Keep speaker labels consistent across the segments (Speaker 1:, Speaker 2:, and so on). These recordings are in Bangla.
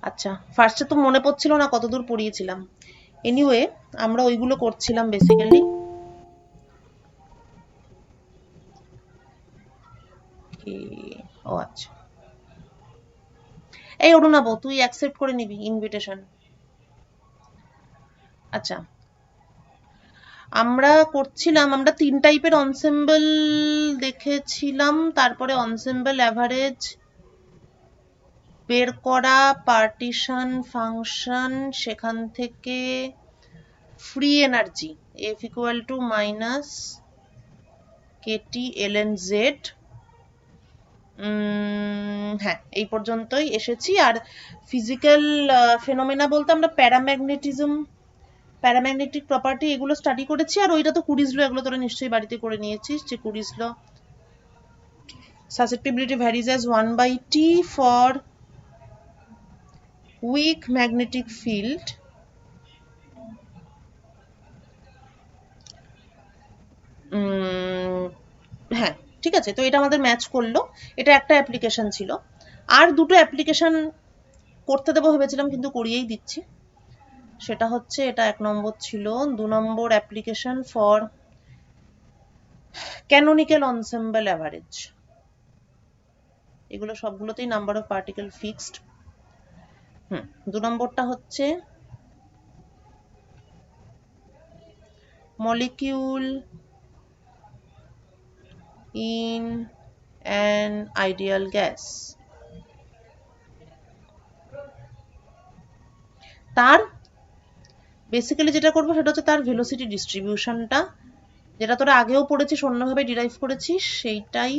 Speaker 1: আচ্ছা, ফার্স্টে তো মনে পড়ছিল না কতদূর পড়িয়েছিলাম। এনিওয়ে, আমরা ওইগুলো করছিলাম বেসিক্যালি। কি, ও আচ্ছা, এই অরুণাব, তুই অ্যাকসেপ্ট করে নিবি ইনভিটেশন। আচ্ছা, আমরা করছিলাম, আমরা 3 টাইপের ensemble দেখেছিলাম, তারপরে ensemble অ্যাভারেজ বের করা, পার্টিশন ফাংশন, সেখান থেকে free energy F equal to minus KT ln Z। হ্যাঁ, এই পর্যন্তই এসেছি। আর ফিজিক্যাল ফেনোমেনা বলতে আমরা প্যারাম্যাগনেটিক প্রপার্টি এগুলো স্টাডি করেছি। আর ওইটা তো কুরিজ ল, এগুলো তোরা নিশ্চয়ই বাড়িতে করে নিয়েছিস, যে কুরিজ ল susceptibility varies as 1 by T for weak magnetic field হ্যাঁ, ঠিক আছে, তো এটা আমাদের ম্যাচ করলো। এটা একটা অ্যাপ্লিকেশন ছিল। আর দুটো অ্যাপ্লিকেশন করতে দেবো ভেবেছিলাম, কিন্তু করিয়েই দিচ্ছি। সেটা হচ্ছে, এটা 1 নম্বর ছিল। 2 নম্বর application for canonical ensemble average. এগুলো সবগুলোতেই নাম্বার অফ পার্টিকেল ফিক্সড। 2 নম্বরটা হচ্ছে molecule in an ideal gas। তার বেসিক্যালি যেটা করবো সেটা হচ্ছে তার ভেলোসিটি ডিস্ট্রিবিউশনটা, যেটা তোরা আগেও পড়েছিস, অন্যভাবে ডিরাইভ করেছিস, সেইটাই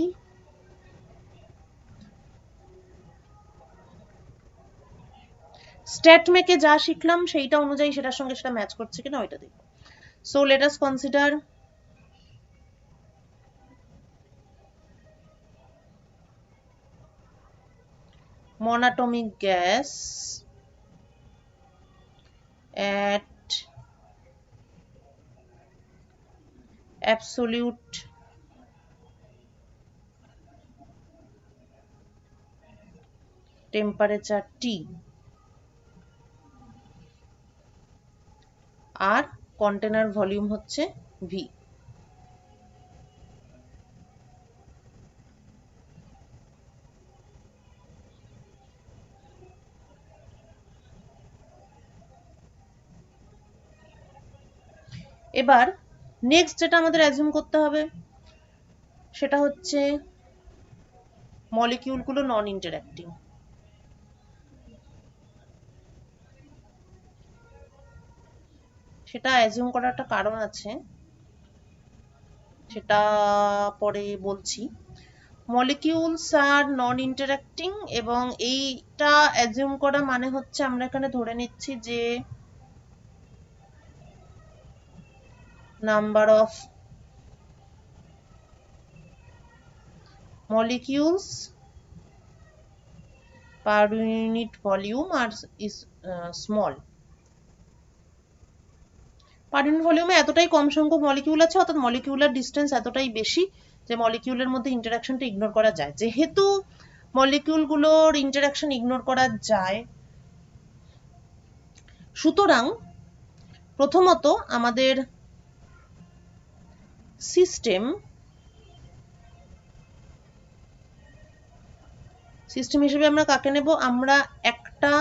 Speaker 1: স্ট্যাটমেকে যা শিখলাম সেইটা অনুযায়ী সেটার সঙ্গে সেটা ম্যাচ করছে কিনা ওইটা দেখবো। So let us consider monatomic gas at absolute temperature T আর কন্টেনার ভলিউম হচ্ছে V। এবার নেক্সট যেটা আমাদের অ্যাজিউম করতে হবে সেটা হচ্ছে মলিকিউলগুলো নন ইন্টারঅ্যাক্টিং। সেটা অ্যাজিউম করার একটা কারণ আছে, সেটা পরে বলছি। মলিকিউলস আর নন ইন্টারঅ্যাক্টিং, এবং এইটা অ্যাজিউম করা মানে হচ্ছে আমরা এখানে ধরে নিচ্ছি যে number of molecules per unit volume is small। Per unit ভলিউমে এতটাই কম সংখ্যক মলিকিউল আছে, অর্থাৎ মলিকিউলার ডিস্টেন্স এতটাই বেশি যে মলিকিউলের মধ্যে ইন্টারাকশনটা ইগনোর করা যায়। যেহেতু মলিকিউলগুলোর ইন্টারাকশন ইগনোর করা যায়, সুতরাং প্রথমত আমাদের সিস্টেম হিসেবে আমরা কাকে নেব? আমরা একটা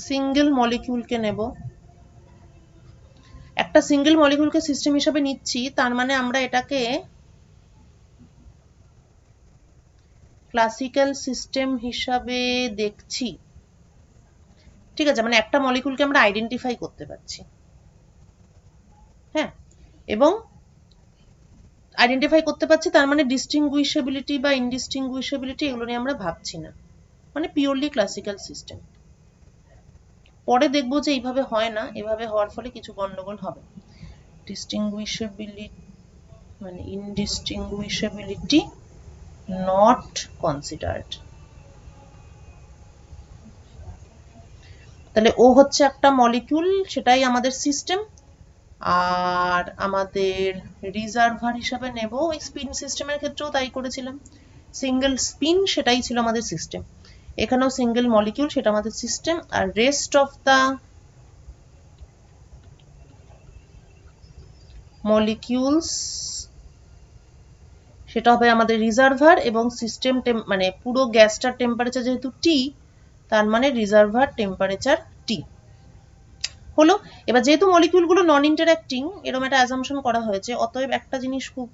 Speaker 1: সিঙ্গেল মলিকিউলকে নেব। একটা সিঙ্গেল মলিকিউলকে সিস্টেম হিসেবে নিচ্ছি, তার মানে আমরা এটাকে ক্লাসিক্যাল সিস্টেম হিসাবে দেখছি। ঠিক আছে, মানে একটা মলিকিউলকে আমরা আইডেন্টিফাই করতে পারছি। হ্যাঁ, এবং আইডেন্টিফাই করতে পারছি, তার মানে ডিস্টিংগুইশেবিলিটি বা ইনডিস্টিংগুইশেবিলিটি এগুলো নিয়ে আমরা ভাবছি না, মানে পিওরলি ক্লাসিক্যাল সিস্টেম। পরে দেখবো যে এইভাবে হয় না, এভাবে হওয়ার ফলে কিছু গন্ডগোল হবে। ডিস্টিংগুইশেবিলিটি মানে ইনডিস্টিংগুইশেবিলিটি নট কনসিডার্ড। তাহলে ও হচ্ছে একটা মলিকিউল, সেটাই আমাদের সিস্টেম। আর আমাদের রিজার্ভার হিসাবে নেব, ওই স্পিন সিস্টেমের ক্ষেত্রেও তাই করেছিলাম, সিঙ্গেল স্পিন, সেটাই ছিল আমাদের সিস্টেম। এখানেও সিঙ্গেল মলিকিউল, সেটা আমাদের সিস্টেম। আর রেস্ট অফ দ্য মলিকিউলস সেটা হবে আমাদের রিজার্ভার, এবং সিস্টেম মানে পুরো গ্যাসটার টেম্পারেচার যেহেতু টি, তার মানে রিজার্ভার টেম্পারেচার টি হলো। এবার যেহেতু মলিকিউলগুলো নন ইন্টারঅ্যাক্টিং, এরকম একটা অ্যাজাম্পশন করা হয়েছে, অতএব একটা জিনিস খুব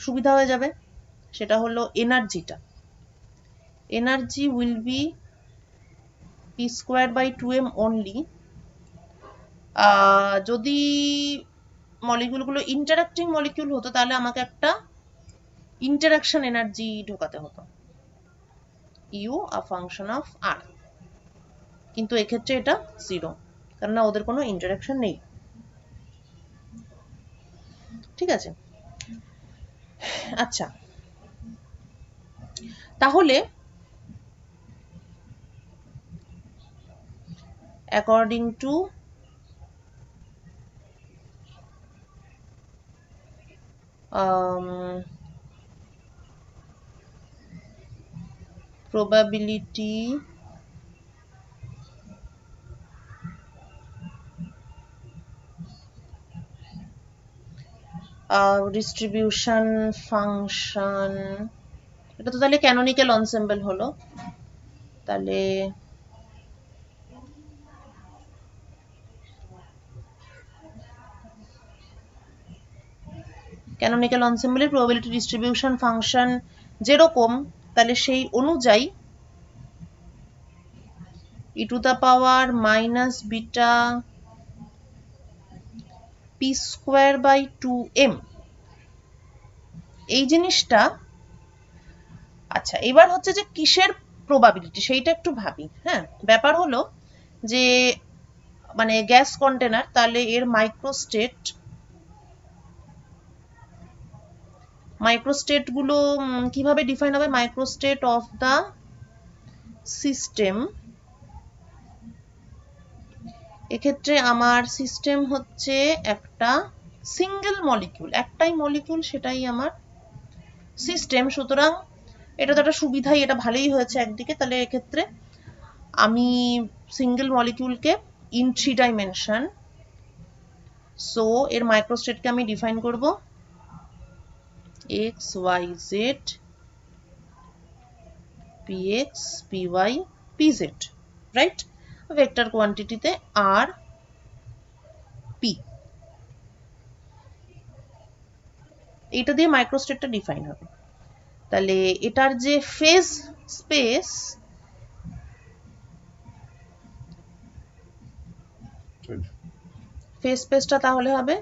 Speaker 1: সুবিধা হয়ে যাবে, সেটা হলো এনার্জিটা। Energy will be p²/2m only. যদি মলিকিউলগুলো ইন্টারঅ্যাক্টিং মলিকিউল হতো, তাহলে আমাকে একটা ইন্টারাকশন এনার্জি ঢোকাতে হতো, ইউ আ ফাংশন অফ আর। কিন্তু এক্ষেত্রে এটা 0, কেননা ওদের কোনো ইন্টারাকশন নেই। ঠিক আছে, আচ্ছা, তাহলে according to probability distribution function, এটা তো তাহলে ক্যানোনিক্যাল এনসেম্বল হলো। তাহলে ক্যানোনিক্যাল এনসেম্বলের প্রবাবিলিটি ডিস্ট্রিবিউশন ফাংশন যেরকম, তাহলে সেই অনুযায়ী e⁻⁻β p²/2m এই জিনিসটা। আচ্ছা, এবার হচ্ছে যে কিসের প্রবাবিলিটি সেইটা একটু ভাবি। হ্যাঁ, ব্যাপার হলো যে মানে গ্যাস কন্টেনার, তাহলে এর মাইক্রোস্টেট গুলো কিভাবে ডিফাইন হবে? মাইক্রোস্টেট অফ দা সিস্টেম। এক্ষেত্রে আমার সিস্টেম হচ্ছে একটা সিঙ্গেল মলিকিউল, একটাই মলিকিউল, সেটাই আমার সিস্টেম। সুতরাং এটা তো একটা সুবিধাই, এটা ভালোই হয়েছে একদিকে। তাহলে এক্ষেত্রে আমি সিঙ্গেল মলিকিউলকে ইন 3 ডাইমেনশন, সো এর মাইক্রোস্টেটকে আমি ডিফাইন করব x y z px py pz, right? Vector কোয়ান্টিটিতে r p, এটা দিয়ে মাইক্রোস্টেটটা ডিফাইন হবে। তাহলে এটার যে ফেজ স্পেস, ফেজ স্পেসটা তাহলে হবে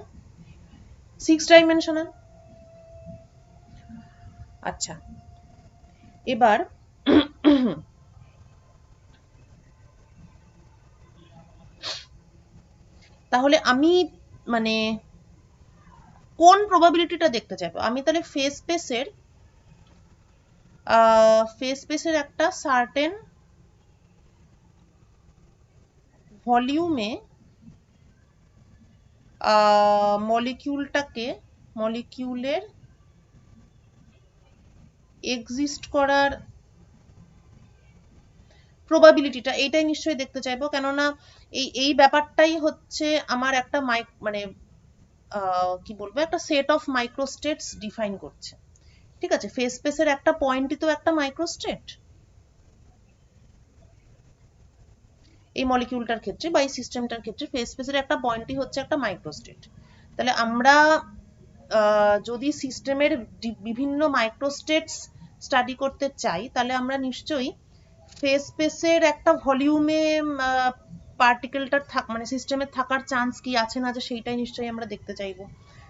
Speaker 1: 6 ডাইমেনশনাল। আচ্ছা, এবার তাহলে আমি মানে কোন প্রবাবিলিটিটা দেখতে চাইবো? আমি তাহলে ফেজ স্পেসের একটা সার্টেন ভলিউমে মলিকিউলের এক্সিস্ট করার প্রবাবিলিটিটা, এইটাই নিশ্চয়ই দেখতে চাইবো। কেননা এই ব্যাপারটাই হচ্ছে আমার একটা মানে কি বলবো, একটা সেট অফ মাইক্রোস্টেটস ডিফাইন করছে। ঠিক আছে, ফেজ স্পেসের একটা পয়েন্টই তো একটা মাইক্রোস্টেট এই মলিকিউলটার ক্ষেত্রে বা এই সিস্টেমটার ক্ষেত্রে। ফেজ স্পেসের একটা পয়েন্টই হচ্ছে একটা মাইক্রোস্টেট। তাহলে আমরা যদি সিস্টেমের বিভিন্ন মাইক্রোস্টেটস স্টাডি করতে চাই, তাহলে আমরা নিশ্চয়ই ফেজ স্পেসের একটা ভলিউমে পার্টিকেলটার মানে সিস্টেমের থাকার চান্স কি আছে না আছে, সেইটাই নিশ্চয়ই আমরা দেখতে চাইবো।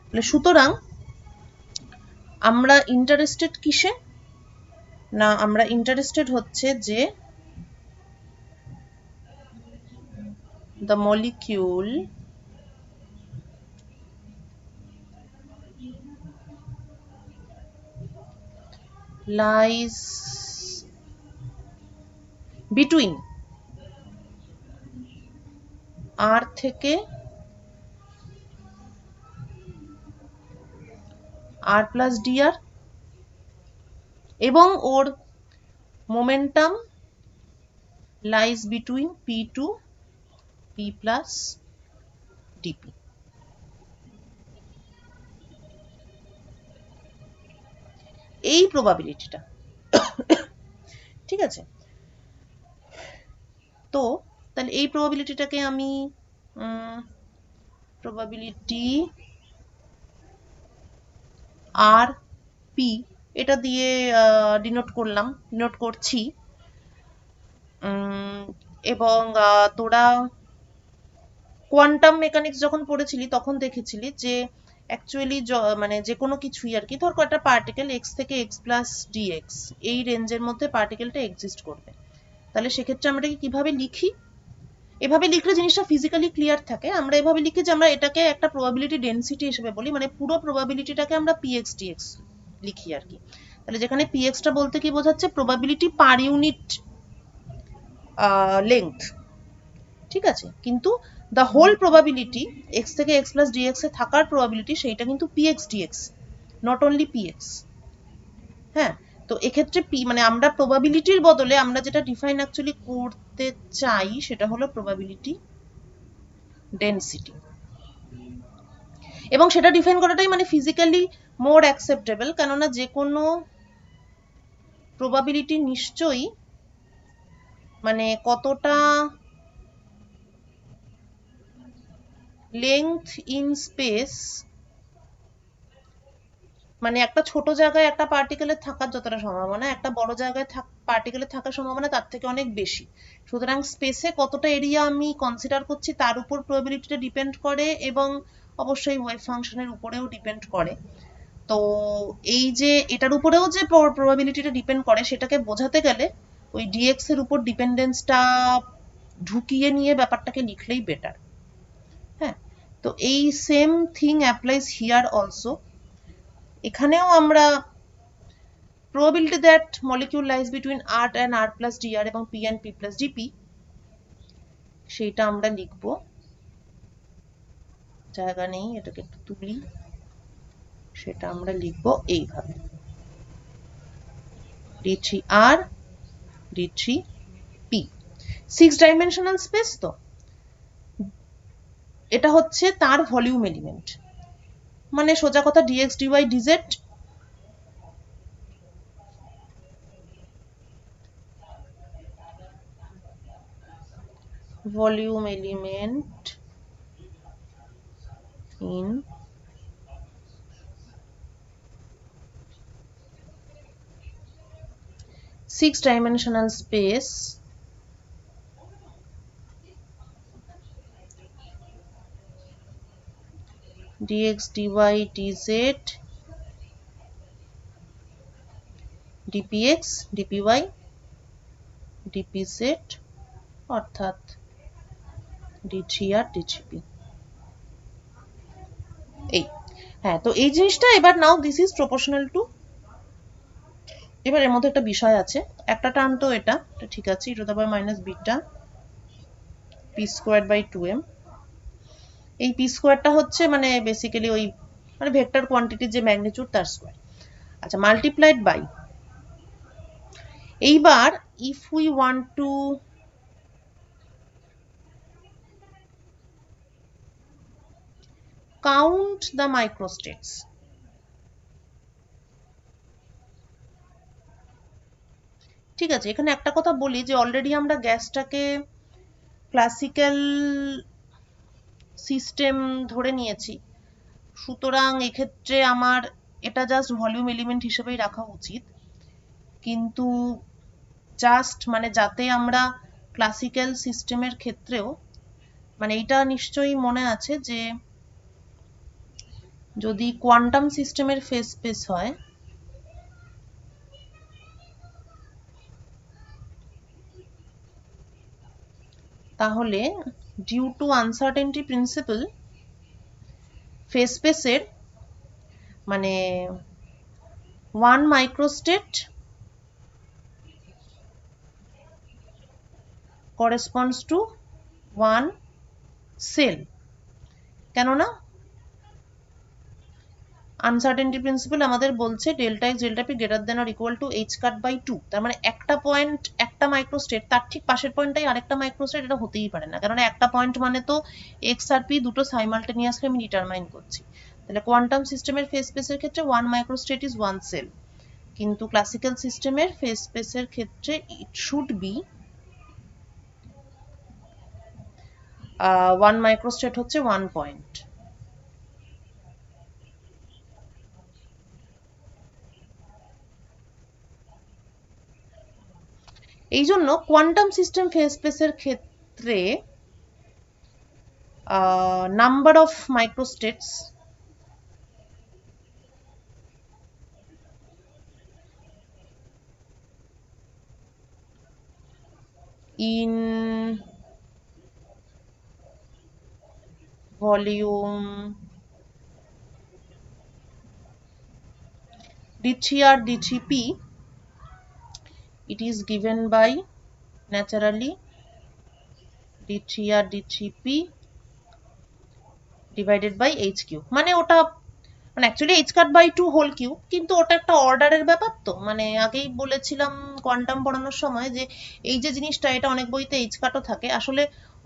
Speaker 1: তাহলে সুতরাং আমরা ইন্টারেস্টেড কিসে? না, আমরা ইন্টারেস্টেড হচ্ছে যে the molecule lies between R থেকে R plus dr এবং ওর momentum lies between p to p plus dp. এই প্রবাবিলিটিটা, ঠিক আছে? তো তাহলে এই প্রবাবিলিটিটাকে আমি প্রবাবিলিটি আর পি এটা দিয়ে ডিনোট করছি। এবং তোরা কোয়ান্টাম মেকানিক্স যখন পড়েছিলি তখন দেখেছিলি যে অ্যাকচুয়ালি মানে যে কোনো কিছুই আর কি, ধর একটা পার্টিকেল এক্স থেকে এক্স প্লাস ডিএক্স এই রেঞ্জের মধ্যে পার্টিকেলটা এক্সিস্ট করবে। তাহলে সেক্ষেত্রে আমরা কিভাবে লিখি? এভাবে লিখলে জিনিসটা ফিজিক্যালি ক্লিয়ার থাকে। আমরা এভাবে লিখি যে আমরা এটাকে একটা প্রবাবিলিটি ডেন্সিটি হিসেবে বলি, মানে পুরো প্রবাবিলিটিটাকে আমরা পিএক্স ডিএক্স লিখি আর কি। তাহলে যেখানে পিএক্সটা বলতে কি বোঝাচ্ছে? প্রবাবিলিটি পার ইউনিট লেংথ, ঠিক আছে? কিন্তু দ্য হোল প্রবাবিলিটি এক্স থেকে এক্স প্লাস ডিএক্স এ থাকার প্রবাবিলিটি সেইটা কিন্তু PX DX, not only PX. হ্যাঁ, তো এক্ষেত্রে পি মানে আমরা প্রবাবিলিটির বদলে আমরা যেটা ডিফাইন অ্যাকচুয়ালি করতে চাই সেটা হলো প্রবাবিলিটি ডেন্সিটি, এবং সেটা ডিফাইন করাটাই মানে ফিজিক্যালি মোর অ্যাকসেপ্টেবল, কেননা যে কোনো প্রবাবিলিটি নিশ্চয়ই মানে কতটা লেংথ ইন স্পেস, মানে একটা ছোট জায়গায় একটা পার্টিকেলের থাকার যতটা সম্ভাবনা একটা বড় জায়গায় পার্টিকেলের থাকার সম্ভাবনা তার থেকে অনেক বেশি। সুতরাং স্পেসে কতটা এরিয়া আমি কনসিডার করছি তার উপর প্রবাবিলিটিটা ডিপেন্ড করে, এবং অবশ্যই ওয়েভ ফাংশনের উপরেও ডিপেন্ড করে। তো এই যে এটার উপরেও যে প্রবাবিলিটিটা ডিপেন্ড করে সেটাকে বোঝাতে গেলে ওই ডিএক্স এর উপর ডিপেন্ডেন্সটা ঢুকিয়ে নিয়ে ব্যাপারটাকে লিখলেই বেটার। হ্যাঁ, তো এই same thing applies here also. এখানেও আমরা probability that molecule lies between r and r plus dr এবং p and p plus dp সেটা আমরা লিখব, জায়গা নেই এটাকে একটু তুলি, সেটা আমরা লিখব এইভাবে d3r d3p। 6 ডাইমেনশনাল স্পেস, তো এটা হচ্ছে তার ভলিউম এলিমেন্ট, মানে সোজা কথা dx dy dz volume element in six-dimensional space dx dy dz dpx dpy dpz অর্থাৎ d3r d3p। এই হ্যাঁ, তো এই জিনিসটা এবার নাও দিস ইজ প্রপোর্শনাল টু, এবার এর মধ্যে একটা বিষয় আছে, একটা টার্ম তো এটা ঠিক আছে, e to the power minus beta p squared by 2m। এই p স্কয়ারটা হচ্ছে মানে বেসিক্যালি ওই মানে ভেক্টর কোয়ান্টিটির যে ম্যাগনিটিউড তার স্কয়ার। আচ্ছা, মাল্টিপ্লাইড বাই, এইবার if we want to count the microstates, ঠিক আছে? এখানে একটা কথা বলি যে অলরেডি আমরা গ্যাসটাকে ক্লাসিক্যাল সিস্টেম ধরে নিয়েছি, সুতরাং এক্ষেত্রে আমার এটা জাস্ট ভলিউম এলিমেন্ট হিসেবেই রাখা উচিত। কিন্তু জাস্ট মানে যাতে আমরা ক্লাসিক্যাল সিস্টেমের ক্ষেত্রেও মানে এটা নিশ্চয়ই মনে আছে যে যদি কোয়ান্টাম সিস্টেমের ফেজ স্পেস হয় তাহলে due to uncertainty principle phase স্পেসের মানে 1 মাইক্রোস্টেট corresponds to 1 সেল। কেননা আনসার্টেনটি প্রিন্সিপাল আমাদের বলছে delta X delta P greater than or equal to H cut by 2, তার মানে একটা পয়েন্ট একটা মাইক্রোস্টেট, তার ঠিক পাশের পয়েন্টটাই আরেকটা মাইক্রোস্টেট, এটা হতেই পারে না, কারণ একটা পয়েন্ট মানে তো এক্স আর পি দুটো সাইমালটেনিয়াসলি আমি ডিটারমাইন করছি। তাহলে কোয়ান্টাম সিস্টেমের ফেজ স্পেসের ক্ষেত্রে ওয়ান মাইক্রোস্টেট ইজ ওয়ান সেল, কিন্তু ক্লাসিক্যাল সিস্টেমের ফেজ স্পেসের ক্ষেত্রে ইট শুড বি ওয়ান মাইক্রোস্টেট হচ্ছে ওয়ান পয়েন্ট। এই জন্য কোয়ান্টাম সিস্টেম ফেজ স্পেসের ক্ষেত্রে number of microstates in volume d3r d3p, it is given by naturally d3r d3p divided by h cube, মানে ওটা মানে actually h cut by 2 whole cube, কিন্তু ওটা একটা অর্ডারের ব্যাপার, তো মানে আগেই বলেছিলাম কোয়ান্টাম পড়ানোর সময় যে এই যে জিনিসটা, এটা অনেক বইতে h কাটও থাকে, আসলে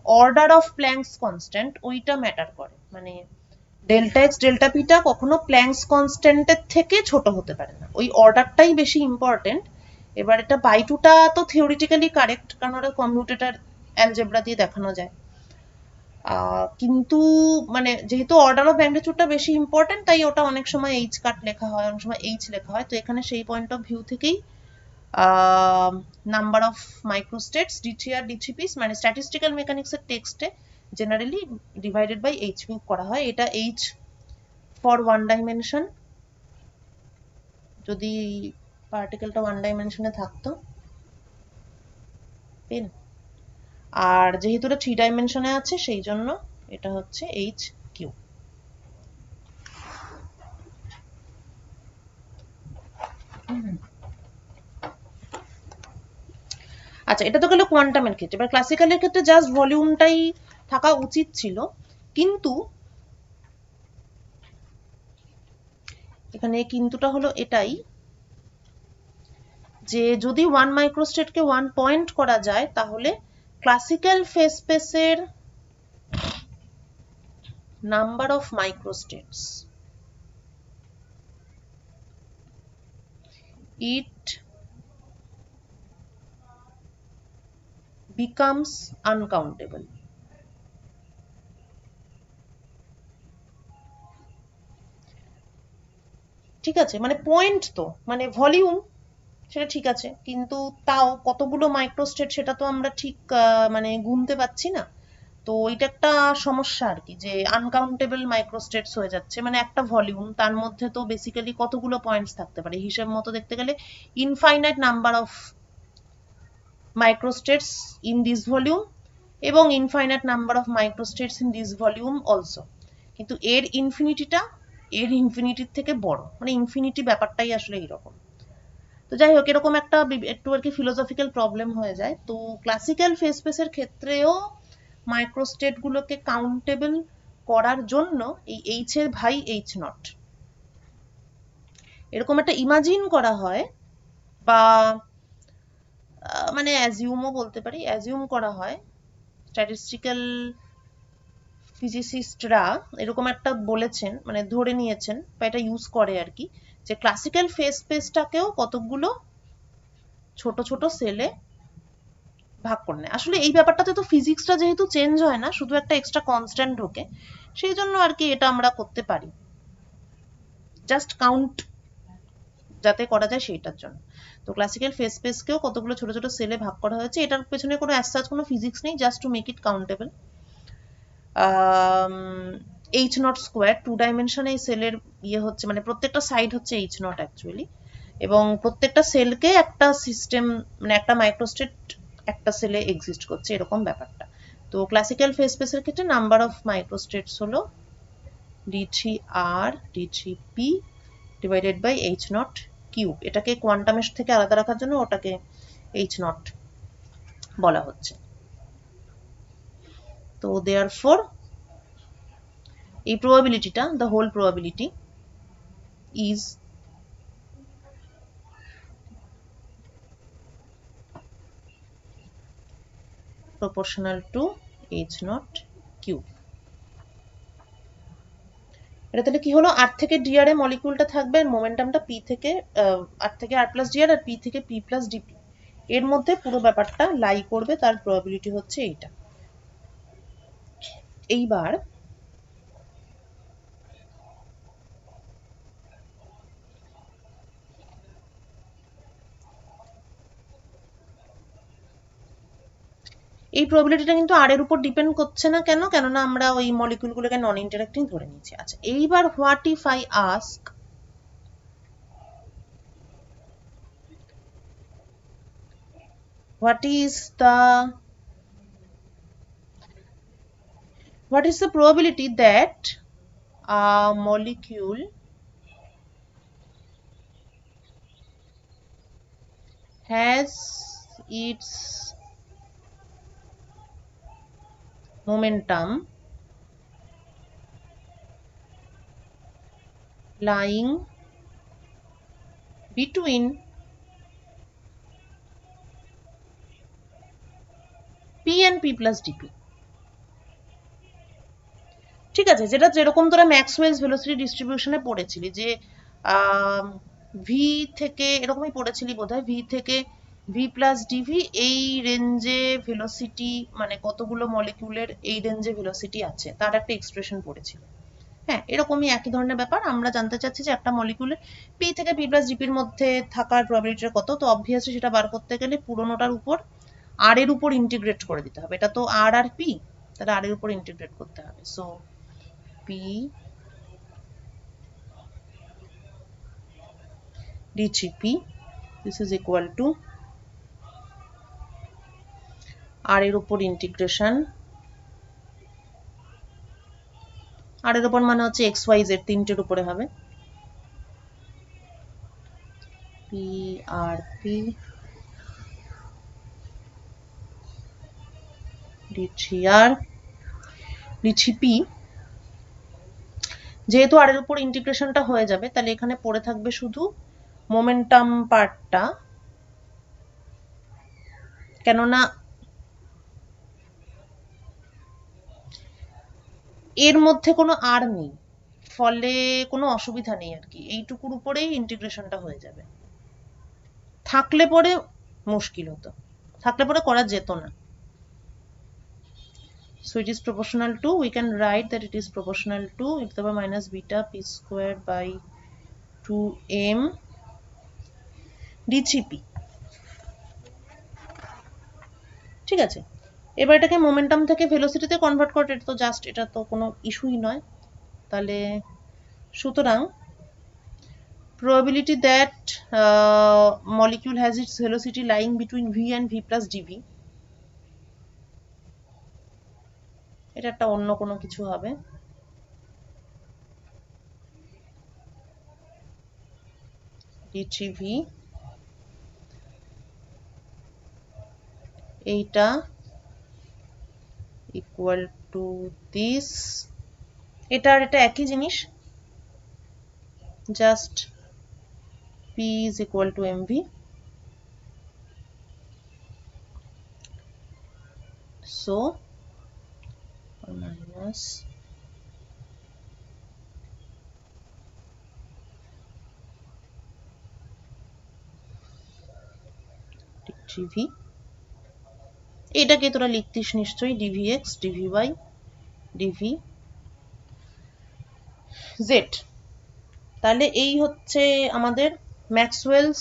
Speaker 1: অর্ডার অফ প্ল্যাঙ্কস কনস্ট্যান্ট ওইটা ম্যাটার করে, মানে ডেল্টা এক্স ডেল্টা পিটা কখনো প্ল্যাঙ্কস কনস্ট্যান্টের থেকে ছোট হতে পারে না, ওই অর্ডারটাই বেশি ইম্পর্টেন্ট। এবার এটা বাই টুটা তো থিওরিটিক্যালি কারেক্ট, কারণ ওটা কম্পিউটেটার অ্যালজেব্রা দিয়ে দেখানো যায়, কিন্তু মানে যেহেতু অর্ডার অফ ম্যাগনিটিউডটা বেশি ইম্পর্টেন্ট, তাই ওটা অনেক সময় এইচ কাট লেখা হয়, অনেক সময় এইচ লেখা হয়, তো এখানে সেই পয়েন্ট অফ ভিউ থেকেই নাম্বার অফ মাইক্রোস্টেটস d3 আর d3p মানে স্ট্যাটিস্টিক্যাল মেকানিক্সের টেক্সটে generally divided by h cube করা হয়। এটা এইচ ফর ওয়ান ডাইমেনশন, যদি পার্টিকেলটা ওয়ান ডাইমেনশনে থাকতো, পেন, আর যেহেতু এটা থ্রি ডাইমেনশনে আছে সেই জন্য এটা হচ্ছে এইচ কিউব। আচ্ছা, এটা তো গেল কোয়ান্টামের ক্ষেত্রে। এবার ক্লাসিক্যালের ক্ষেত্রে জাস্ট ভলিউমটাই থাকা উচিত ছিল, কিন্তু এখানে কিন্তুটা হলো এটাই যে যদি ওয়ান মাইক্রোস্টেটকে ওয়ান পয়েন্ট করা যায়, তাহলে ক্লাসিক্যাল ফেজ স্পেসের number of microstates it becomes uncountable. ঠিক আছে, মানে পয়েন্ট তো মানে ভলিউম, সেটা ঠিক আছে, কিন্তু তাও কতগুলো মাইক্রোস্টেট সেটা তো আমরা ঠিক মানে গুনতে পারছি না, তো ওইটা একটা সমস্যা আর কি, যে আনকাউন্টেবল মাইক্রোস্টেটস হয়ে যাচ্ছে, মানে একটা ভলিউম তার মধ্যে তো বেসিক্যালি কতগুলো পয়েন্টস থাকতে পারে, হিসেব মতো দেখতে গেলে infinite number of microstates in this volume এবং infinite number of microstates in this volume also, কিন্তু এর ইনফিনিটির থেকে বড়, মানে ইনফিনিটি ব্যাপারটাই আসলে এইরকম। তো যাই হোক, এরকম একটা একটু আর কি ফিলোসফিক্যাল প্রবলেম হয়ে যায়। তো ক্লাসিক্যাল ফেজ স্পেসের ক্ষেত্রেও মাইক্রোস্টেট গুলোকে কাউন্টেবল করার জন্য এই এইচ এর ভাই এইচ নট এরকম একটা ইমাজিন করা হয়, বা মানে অ্যাজিউমও বলতে পারি, অ্যাজিউম করা হয়, স্ট্যাটিস্টিক্যাল ফিজিসিস্টরা এরকম একটা বলেছেন, মানে ধরে নিয়েছেন বা এটা ইউজ করে আর কি, যে ক্লাসিক্যাল ফেজ স্পেসটাকেও কতগুলো ছোট ছোট সেলে ভাগ করে নেয়। আসলে এই ব্যাপারটাতে তো ফিজিক্সটা যেহেতু চেঞ্জ হয় না, শুধু একটা এক্সট্রা কনস্ট্যান্ট ঢোকে, সেই জন্য আর কি এটা আমরা করতে পারি, জাস্ট কাউন্ট যাতে করা যায় সেইটার জন্য। তো ক্লাসিক্যাল ফেজ স্পেসকেও কতগুলো ছোট ছোট সেলে ভাগ করা হয়েছে, এটার পেছনে কোনো অ্যাজ কোনো ফিজিক্স নেই, just to make it countable. H naught square, two ডাইমেনশনে এই সেলের ইয়ে হচ্ছে, মানে প্রত্যেকটা সাইড হচ্ছে এইচ নট অ্যাকচুয়ালি, এবং প্রত্যেকটা সেলকে একটা সিস্টেম, মানে একটা মাইক্রোস্টেট একটা সেলে এক্সিস্ট করছে, এরকম ব্যাপারটা। তো ক্লাসিক্যাল ফেজ স্পেসের ক্ষেত্রে নাম্বার অফ মাইক্রোস্টেটস হলো d3r d3p divided by H naught cube, এটাকে কোয়ান্টামের থেকে আলাদা রাখার জন্য ওটাকে এইচ নট বলা হচ্ছে। তো দেয়ারফর এই প্রবাবিলিটিটা, the whole probability is proportional to h naught cube. এটা তাহলে কি হলো, r থেকে dr এ মলিকিউলটা থাকবে আর মোমেন্টামটা p থেকে r থেকে r প্লাস dr আর p থেকে p প্লাস dp এর মধ্যে পুরো ব্যাপারটা লাই করবে, তার প্রবাবিলিটি হচ্ছে এইটা। এইবার এই প্রবাবিলিটিটা কিন্তু আর এর উপর ডিপেন্ড করছে না, কেন? কেননা আমরা ওই মলিকিউলগুলোকে নন ইন্টারঅ্যাক্টিং ধরে নিয়েছি। আচ্ছা, এইবার what if I ask what is the probability that a molecule has its momentum lying between p and p plus dp? ঠিক আছে, যেটা যেরকম তোরা ম্যাক্সওয়েলস ভেলোসিটি ডিস্ট্রিবিউশনে পড়েছিলি, যে ভি থেকে এরকমই পড়েছিলি বোধহয়, ভি থেকে ভি প্লাস ডিভি এই রেঞ্জে ভেলোসিটি, মানে কতগুলো মলিকিউলের এই রেঞ্জে ভেলোসিটি আছে তার একটা এক্সপ্রেশন পড়েছিল। হ্যাঁ, এরকমই একই ধরনের ব্যাপার। আমরা জানতে চাচ্ছি যে একটা মলিকিউলের পি থেকে পি প্লাস ডিপির মধ্যে থাকার প্রবাবিলিটিটা কত। তো অবভিয়াসলি সেটা বার করতে গেলে পুরোনোটার উপর আর এর উপর ইন্টিগ্রেট করে দিতে হবে। এটা তো আর আর পি, তাহলে আর এর উপর ইন্টিগ্রেট করতে হবে। So p dgp, this is equal to r এর উপর ইন্টিগ্রেশন, আর এর উপর মানে হচ্ছে এক্স ওয়াই জেড তিনটের উপরে হবে, p r p dgr dgp। যেহেতু আর এর উপর ইন্টিগ্রেশনটা হয়ে যাবে, তাহলে এখানে পড়ে থাকবে শুধু মোমেন্টাম পার্টটা, কেননা এর মধ্যে কোনো আর নেই, ফলে কোনো অসুবিধা নেই আর কি, এইটুকুর উপরেই ইন্টিগ্রেশনটা হয়ে যাবে। থাকলে পরে মুশকিল হতো, থাকলে পরে করা যেত না। So it is proportional to, we can write that it is proportional to e to the power minus beta p squared by 2m dgp। ঠিক আছে, এবার এটাকে মোমেন্টাম থেকে ভেলোসিটিতে কনভার্ট করে, এটা তো জাস্ট, এটা তো কোনো ইস্যুই নয়। তাহলে সুতরাং probability that molecule has its velocity lying between v and v plus dv, এটা একটা অন্য কোনো কিছু হবে। dgv এইটা equal to this, এটা আর এটা একই জিনিস, just p is equal to mv। So minus dgv, এটাকে তোরা লিখতিস নিশ্চয়ই dvx dvy dvz। তাহলে এই হচ্ছে আমাদের Maxwell's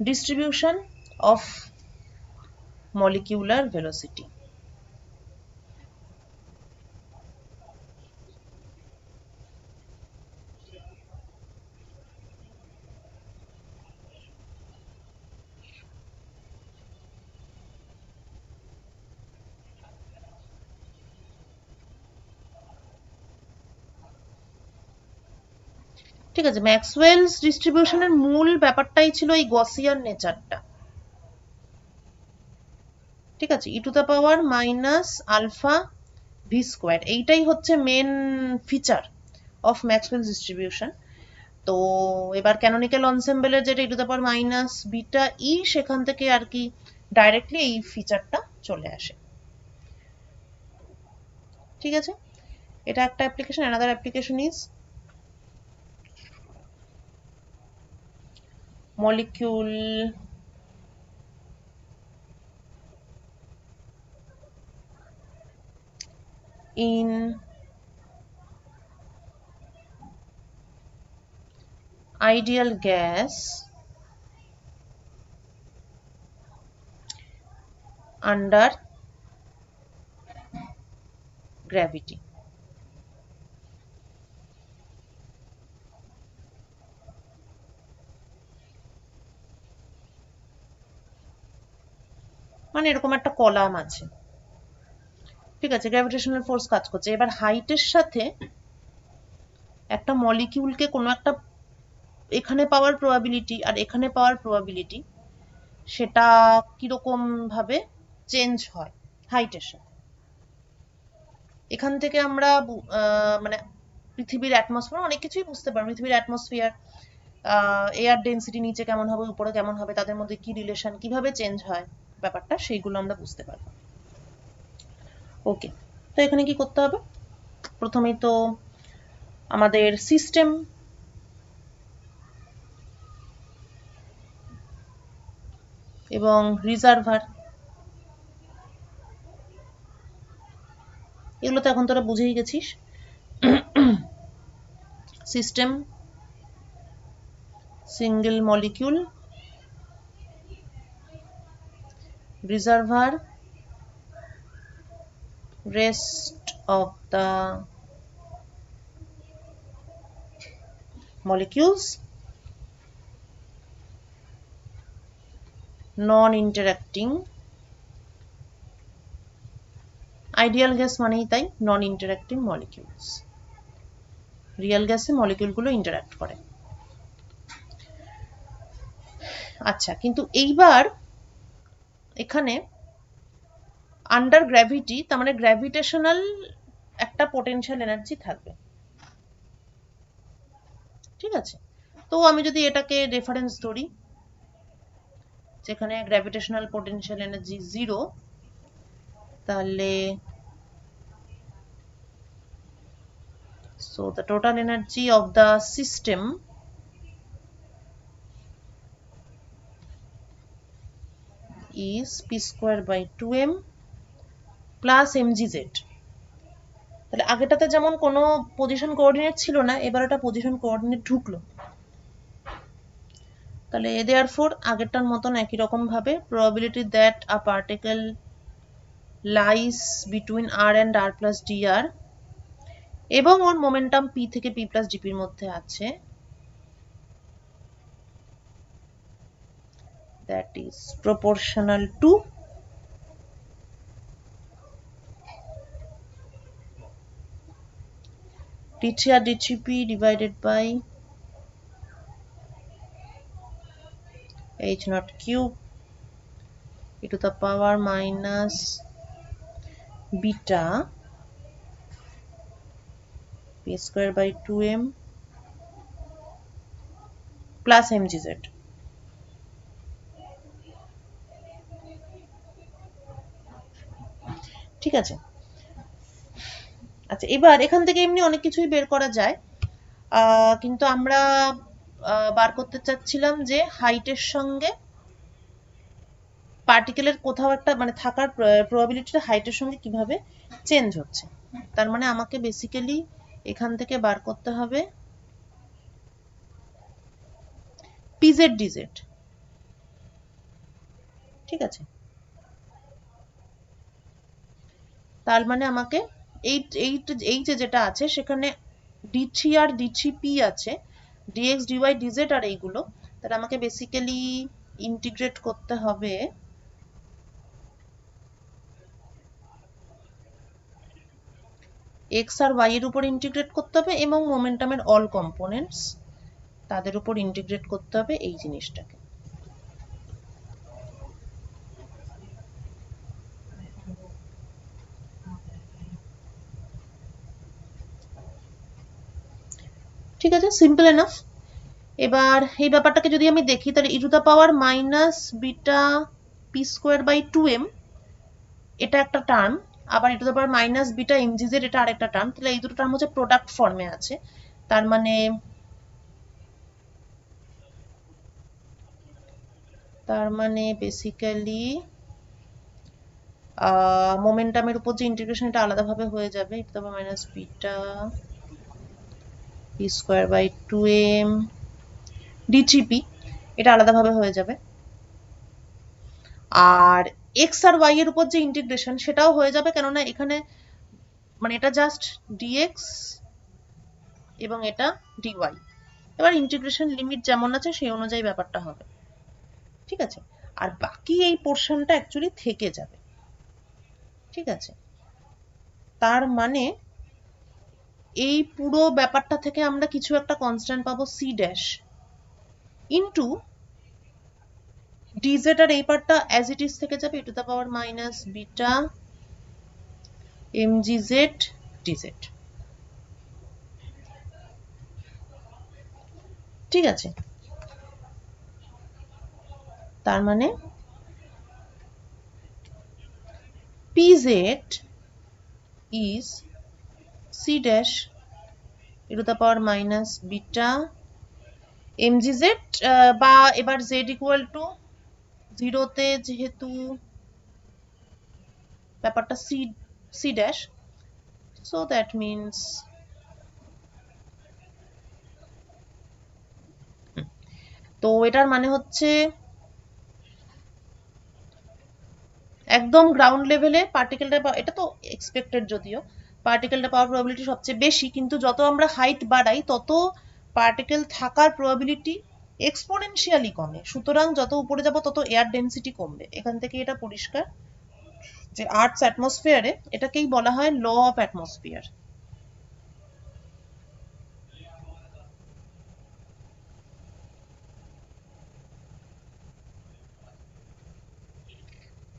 Speaker 1: distribution of molecular velocity. ঠিক আছে, ম্যাক্সওয়েলস ডিস্ট্রিবিউশনের মূল ব্যাপারটাই ছিল এই গসিয়ান নেচারটা। ঠিক আছে, e to the power minus alpha v square, এইটাই হচ্ছে main feature of Maxwell's distribution. তো এবার ক্যানোনিক্যাল অনসেম্বলের যেটা e to the power minus beta E, সেখান থেকে আর কি ডাইরেক্টলি এই ফিচারটা চলে আসে। ঠিক আছে, এটা একটা application. Another application is molecule in ideal gas under gravity. মানে এরকম একটা কলাম আছে, ঠিক আছে, গ্র্যাভিটেশনাল ফোর্স কাজ করছে। এবার হাইটের সাথে একটা মলিকিউলকে কোনো একটা এখানে পাওয়ার প্রবাবিলিটি আর এখানে পাওয়ার প্রবাবিলিটি, সেটা কিরকম ভাবে চেঞ্জ হয় হাইটের সাথে। এখান থেকে আমরা মানে পৃথিবীর অ্যাটমসফিয়ার অনেক কিছুই বুঝতে পারবো। পৃথিবীর অ্যাটমসফিয়ার, এয়ার ডেন্সিটি নিচে কেমন হবে উপরে কেমন হবে, তাদের মধ্যে কি রিলেশন, কিভাবে চেঞ্জ হয় ব্যাপারটা, সেইগুলো আমরা বুঝতে পারবো। ওকে, তো এখানে কি করতে হবে? প্রথমেই তো আমাদের সিস্টেম এবং রিজার্ভার, এগুলো তো এখন তোরা বুঝেই গেছিস। System, single molecule, reservoir, rest of the molecules, non-interacting, ideal gas মানেই তাই non-interacting molecules, রিয়েল গ্যাসে মলিকিউলগুলো ইন্টারঅ্যাক্ট করে। আচ্ছা, কিন্তু এইবার এখানে আন্ডার গ্র্যাভিটি, তার মানে গ্র্যাভিটেশনাল একটা পোটেনশিয়াল এনার্জি থাকবে, ঠিক আছে। তো আমি যদি এটাকে রেফারেন্স ধরি, যেখানে গ্র্যাভিটেশনাল পোটেনশিয়াল এনার্জি 0, তাহলে so the total energy of the system is p square by 2m plus mgz। তাহলে আগেটাতে যেমন কোনো পজিশন কোঅর্ডিনেট ছিল না, এবার একটা পজিশন কোঅর্ডিনেট ঢুকলো। তাহলে therefore আগেরটার মতন একই রকম ভাবে probability that a particle lies between r and r plus dr এবং ওর মোমেন্টাম p থেকে p plus dp এর মধ্যে আছে, that is proportional to dr dgp divided by h naught cube e to the power minus beta p square by 2m plus mgz। ঠিক আছে, আচ্ছা এবার এখান থেকে এমনি অনেক কিছুই বের করা যায়, কিন্তু আমরা বার করতে চাচ্ছিলাম যে হাইটের সঙ্গে পার্টিকেলের কোথাও একটা মানে থাকার প্রবাবিলিটিটা হাইটের সঙ্গে কিভাবে চেঞ্জ হচ্ছে। তার মানে আমাকে বেসিক্যালি এখান থেকে বার করতে হবে পিজেড ডিজেড, ঠিক আছে। তার মানে আমাকে এই যেটা আছে সেখানে d3 আর d3p আছে, dx dy dz আর এইগুলো, তাহলে আমাকে বেসিক্যালি ইন্টিগ্রেট করতে হবে x আর y এর উপর ইন্টিগ্রেট করতে হবে এবং মোমেন্টামের অল কম্পোনেন্টস তাদের উপর ইন্টিগ্রেট করতে হবে এই জিনিসটাকে। ঠিক আছে, সিম্পল এনাফ। এবার এই ব্যাপারটাকে যদি আমি দেখি তাহলে e to the power minus beta p square by 2m এটা একটা টার্ম, আবার e to the power minus beta এমজিজেড এটা আরেকটা টার্ম। তাহলে এই দুটো টার্ম হচ্ছে প্রোডাক্ট ফর্মে আছে। তার মানে বেসিক্যালি মোমেন্টামের উপর যে ইন্টিগ্রেশন এটা আলাদাভাবে হয়ে যাবে, e to the power minus beta p square by 2m d3p এটা আলাদাভাবে হয়ে যাবে। আর এক্স আর ওয়াই এর উপর যে ইন্টিগ্রেশন সেটাও হয়ে যাবে, কেননা এখানে মানে এটা জাস্ট ডিএক্স এবং এটা ডিওয়াই। এবার ইন্টিগ্রেশন লিমিট যেমন আছে সেই অনুযায়ী ব্যাপারটা হবে, ঠিক আছে। আর বাকি এই পোর্শনটা অ্যাকচুয়ালি থেকে যাবে, ঠিক আছে। তার মানে এই পুরো ব্যাপারটা থেকে আমরা কিছু একটা কনস্ট্যান্ট পাবো সি ড্যাশ ইন্টু ডিজেড, আর এই পার্টটা অ্যাজ ইট ইজ থেকে যাবে e to the power minus beta এমজিজেড ডিজেড, ঠিক আছে। তার মানে pz is c dash e to the power minus beta mgz, বা এবার z equal to 0 তে যেহেতু ব্যাপারটা c dash, so that means তো এটার মানে হচ্ছে একদম গ্রাউন্ড লেভেলে পার্টিকেলটা, এটা তো এক্সপেক্টেড, যদিও পার্টিকেলটা পাওয়ার প্রবাবিলিটি সবচেয়ে বেশি, কিন্তু যত আমরা হাইট বাড়াই তত পার্টিকেল থাকার প্রবাবিলিটি এক্সপোনেনশিয়ালি কমে। সুতরাং যত উপরে যাব তত এয়ার ডেন্সিটি কমবে। এখান থেকে এটা পরিষ্কার যে আর্থস অ্যাটমসফিয়ারে এটাকেই বলা হয় ল অফ অ্যাটমসফিয়ার।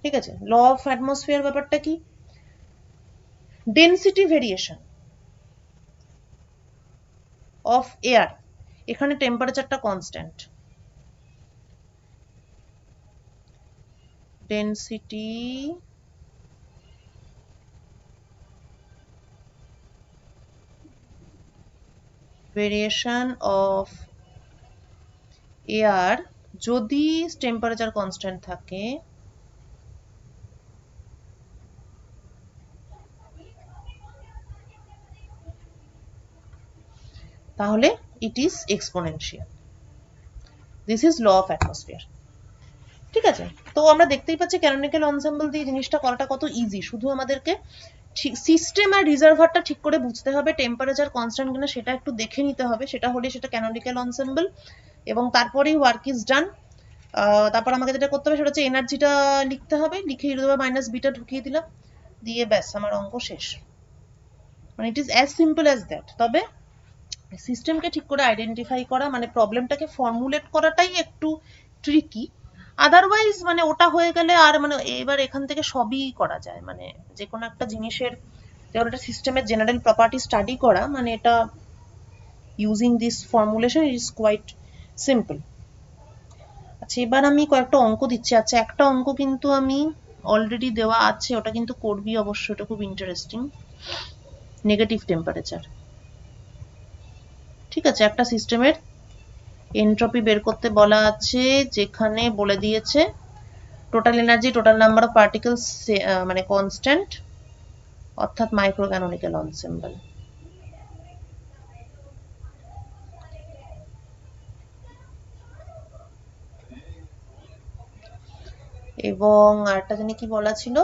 Speaker 1: ঠিক আছে, ল অফ অ্যাটমসফিয়ার ব্যাপারটা কি? ডেন্সিটি ভেরিয়েশন অফ এয়ার, এখানে টেম্পারেচারটা constant, density variation of air যদি টেম্পারেচার কনস্ট্যান্ট থাকে তাহলে it is exponential. This is law of atmosphere, ঠিক আছে। তো আমরা দেখতেই পাচ্ছি ক্যানোনিক্যাল এনসেম্বল দিয়ে জিনিসটা করাটা কত ইজি। শুধু আমাদেরকে সিস্টেম আর রিজার্ভারটা ঠিক করে বুঝতে হবে, টেম্পারেচার কনস্ট্যান্ট কিনা সেটা একটু দেখে নিতে হবে, সেটা হলে সেটা ক্যানোনিক্যাল এনসেম্বল, এবং তারপরেই ওয়ার্ক ইজ ডান। তারপর আমাকে যেটা করতে হবে সেটা হচ্ছে এনার্জিটা লিখতে হবে, লিখে e to the power minus beta ঢুকিয়ে দিলাম, দিয়ে ব্যাস আমার অঙ্ক শেষ। মানে it is as simple as that. তবে সিস্টেমকে ঠিক করে আইডেন্টিফাই করা, মানে প্রবলেমটাকে ফর্মুলেট করাটাই একটু ট্রিকি। আদারওয়াইজ মানে ওটা হয়ে গেলে আর মানে এবার এখান থেকে সবই করা যায়, মানে যে কোনো একটা জিনিসের যেমন একটা সিস্টেমের জেনারেল প্রপার্টি স্টাডি করা, মানে এটা using this formulation it is quite simple. আচ্ছা, এবার আমি কয়েকটা অঙ্ক দিচ্ছি। আচ্ছা, একটা অঙ্ক কিন্তু আমি অলরেডি দেওয়া আছে, ওটা কিন্তু করবি অবশ্য, ওটা খুব ইন্টারেস্টিং। নেগেটিভ টেম্পারেচার, ঠিক আছে, একটা সিস্টেমের এনট্রপি বের করতে বলা আছে, যেখানে বলে দিয়েছে total energy, total number of particles মানে কনস্ট্যান্ট, অর্থাৎ মাইক্রো ক্যানোনিক্যাল এনসেম্বল। এবং আরেকটা জানি কি বলা ছিল,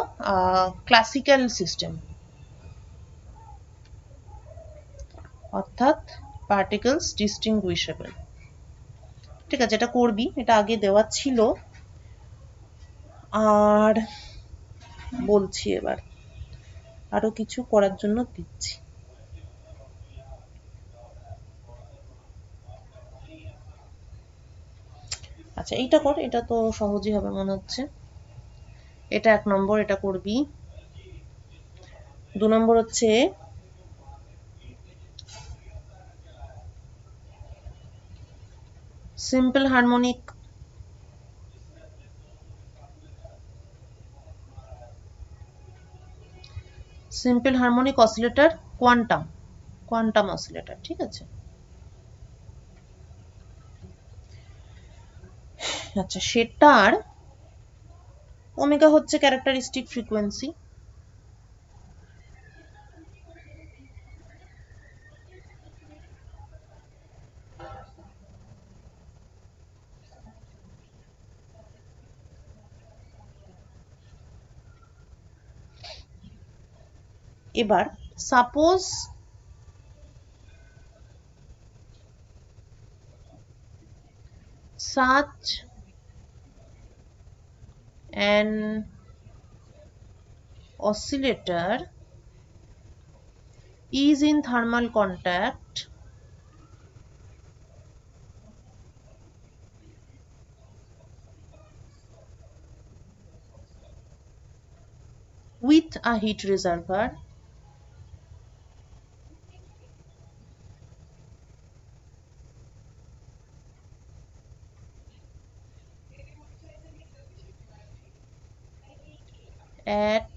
Speaker 1: ক্লাসিক্যাল সিস্টেম, অর্থাৎ পার্টিকেলস ডিস্টিংগুইশেবল। ঠিক আছে, এটা করবি, এটা আগে দেওয়া ছিল। আর বলছি এবার আরো কিছু করার জন্য দিচ্ছি। আচ্ছা, এইটা কর, এটা তো সহজই হবে মনে হচ্ছে। এটা 1 নম্বর, এটা করবি। 2 নম্বর হচ্ছে simple harmonic oscillator, quantum oscillator, ঠিক আছে। আচ্ছা, সেটার ওমেগা হচ্ছে ক্যারেক্টারিস্টিক ফ্রিকোয়েন্সি। এবার suppose such an oscillator is in thermal contact with a heat reservoir at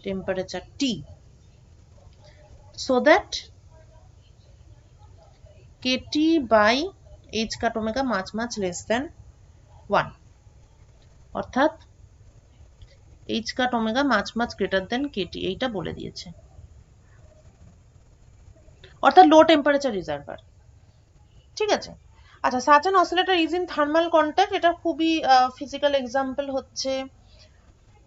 Speaker 1: temperature T, so that kT by h cut omega much less than 1, অর্থাৎ h cut omega much greater than kT, এইটা বলে দিয়েছে, অর্থাৎ লো টেম্পারেচার রিজার্ভার, ঠিক আছে। আচ্ছা, such an oscillator is in thermal contact, এটা খুবই ফিজিক্যাল এক্সাম্পল হচ্ছে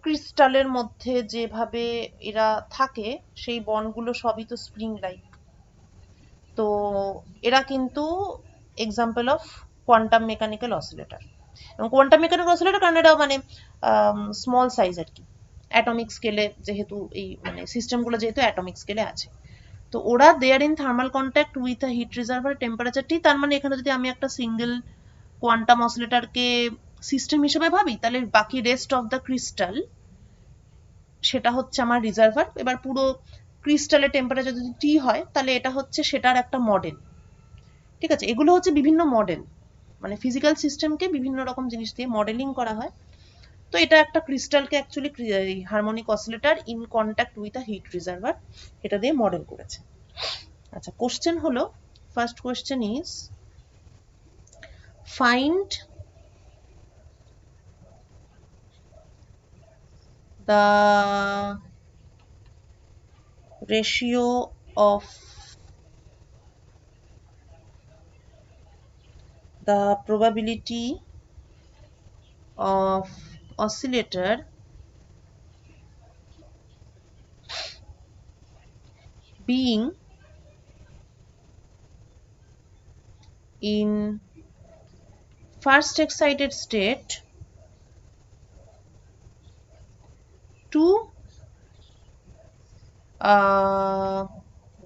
Speaker 1: ক্রিস্টালের মধ্যে যেভাবে এরা থাকে সেই বন্ডগুলো সবই তো স্প্রিং লাইক, তো এরা কিন্তু example of quantum mechanical oscillator. এবং কোয়ান্টাম মেকানিক্যাল অসিলেটর কারণ এটা মানে স্মল সাইজ আর কি, অ্যাটমিক স্কেলে, যেহেতু এই মানে সিস্টেমগুলো যেহেতু অ্যাটমিক স্কেলে আছে, তো ওরা they're in thermal contact with a heat reservoir temperature T. তার মানে এখানে যদি আমি একটা সিঙ্গেল কোয়ান্টাম অসিলেটরকে সিস্টেম হিসেবে ভাবি, তাহলে বাকি রেস্ট অফ দ্য ক্রিস্টাল সেটা হচ্ছে আমার রিজার্ভার। এবার পুরো ক্রিস্টালের টেম্পারেচার যদি টি হয়, তাহলে এটা হচ্ছে সেটার একটা মডেল, ঠিক আছে। এগুলো হচ্ছে বিভিন্ন মডেল, মানে ফিজিক্যাল সিস্টেমকে বিভিন্ন রকম জিনিস দিয়ে মডেলিং করা হয়। তো এটা একটা ক্রিস্টালকে actually harmonic oscillator in contact with a heat reservoir, এটা দিয়ে মডেল করেছে। আচ্ছা, কোশ্চেন হলো, first question is find the ratio of the probability of oscillator being in first excited state to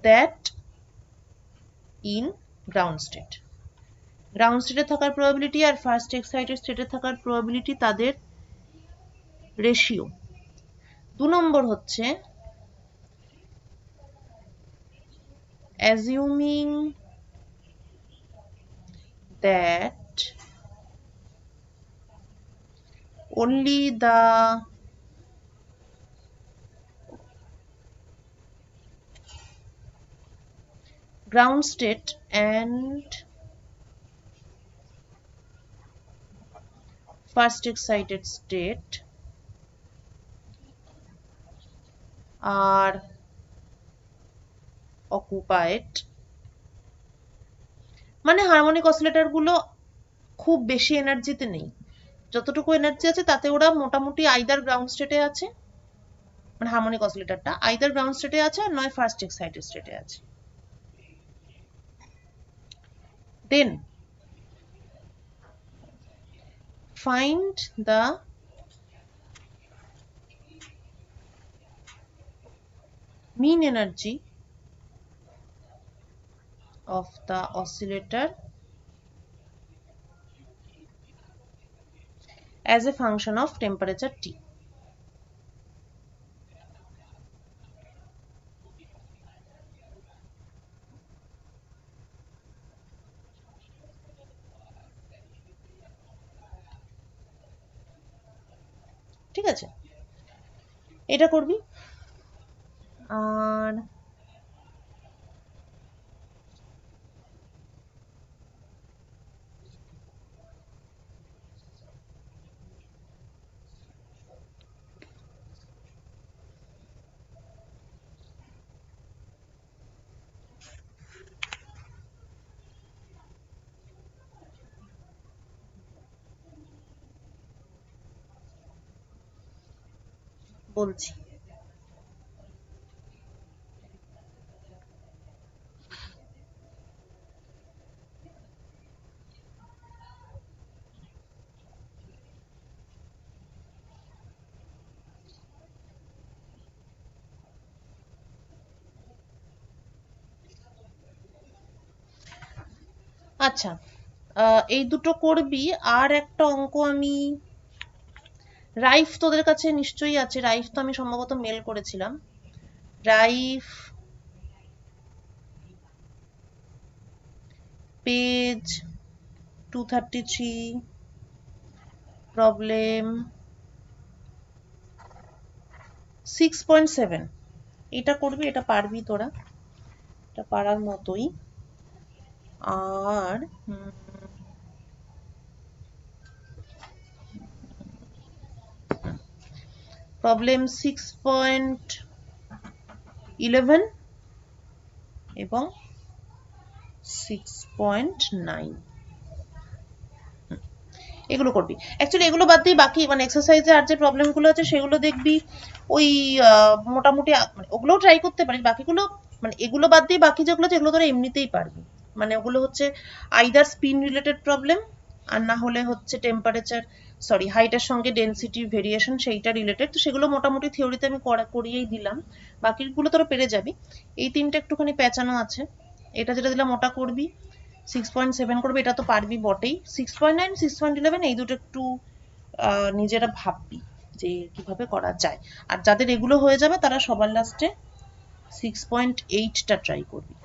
Speaker 1: that in ground state. Ground স্টেটে থাকার প্রবাবিলিটি আর ফার্স্ট এক্সাইটেড স্টেটে থাকার প্রবাবিলিটি তাদের রেশিও। 2 নম্বর হচ্ছে assuming that only the ground state and first excited state are occupied, মানে হারমোনিক অসিলেটর গুলো খুব বেশি এনার্জিতে নেই, যতটুকু এনার্জি আছে তাতে ওরা মোটামুটি আইদার গ্রাউন্ড স্টেটে আছে, মানে হারমোনিক অসিলেটরটা আইদার গ্রাউন্ড স্টেটে আছে আর নয় ফার্স্ট এক্সাইটেড স্টেটে আছে। দেন find the mean energy of the oscillator as a function of temperature T. ঠিক আছে, এটা করবি। আর বলছি, আচ্ছা এই দুটো করবি। আর একটা অঙ্ক আমি, রাইফ তোদের কাছে নিশ্চয়ই আছে, রাইফ তো আমি সম্ভবত মেল করেছিলাম। রাইফ পেজ 233, প্রবলেম 6.7, এটা করবি, এটা পারবি তোরা, এটা পারার মতোই। আর প্রবলেম 6.11 এবং 6.9, এগুলো করবি। অ্যাকচুয়ালি এগুলো বাদ দিয়ে বাকি মানে এক্সারসাইজে আর যে প্রবলেমগুলো আছে সেগুলো দেখবি ওই মোটামুটি মানে ওগুলোও ট্রাই করতে পারিস, বাকিগুলো মানে এগুলো বাদ দিয়ে বাকি যেগুলো আছে এগুলো তোরা এমনিতেই পারবি। মানে ওগুলো হচ্ছে আইদার স্পিন রিলেটেড প্রবলেম, আর না হলে হচ্ছে টেম্পারেচার সরি হাইটের সঙ্গে ডেন্সিটি ভেরিয়েশন সেইটা রিলেটেড, তো সেগুলো মোটামুটি থিওরিতে আমি করিয়েই দিলাম, বাকিগুলো তোরা পেরে যাবি। এই তিনটে একটুখানি পেঁচানো আছে, এটা যেটা দিলাম ওটা করবি, 6.7 করবি, এটা তো পারবি বটেই। 6.9 6.11 এই দুটো একটু নিজেরা ভাববি যে কিভাবে করা যায়। আর যাদের এগুলো হয়ে যাবে তারা সবার লাস্টে 6.8টা ট্রাই করবি।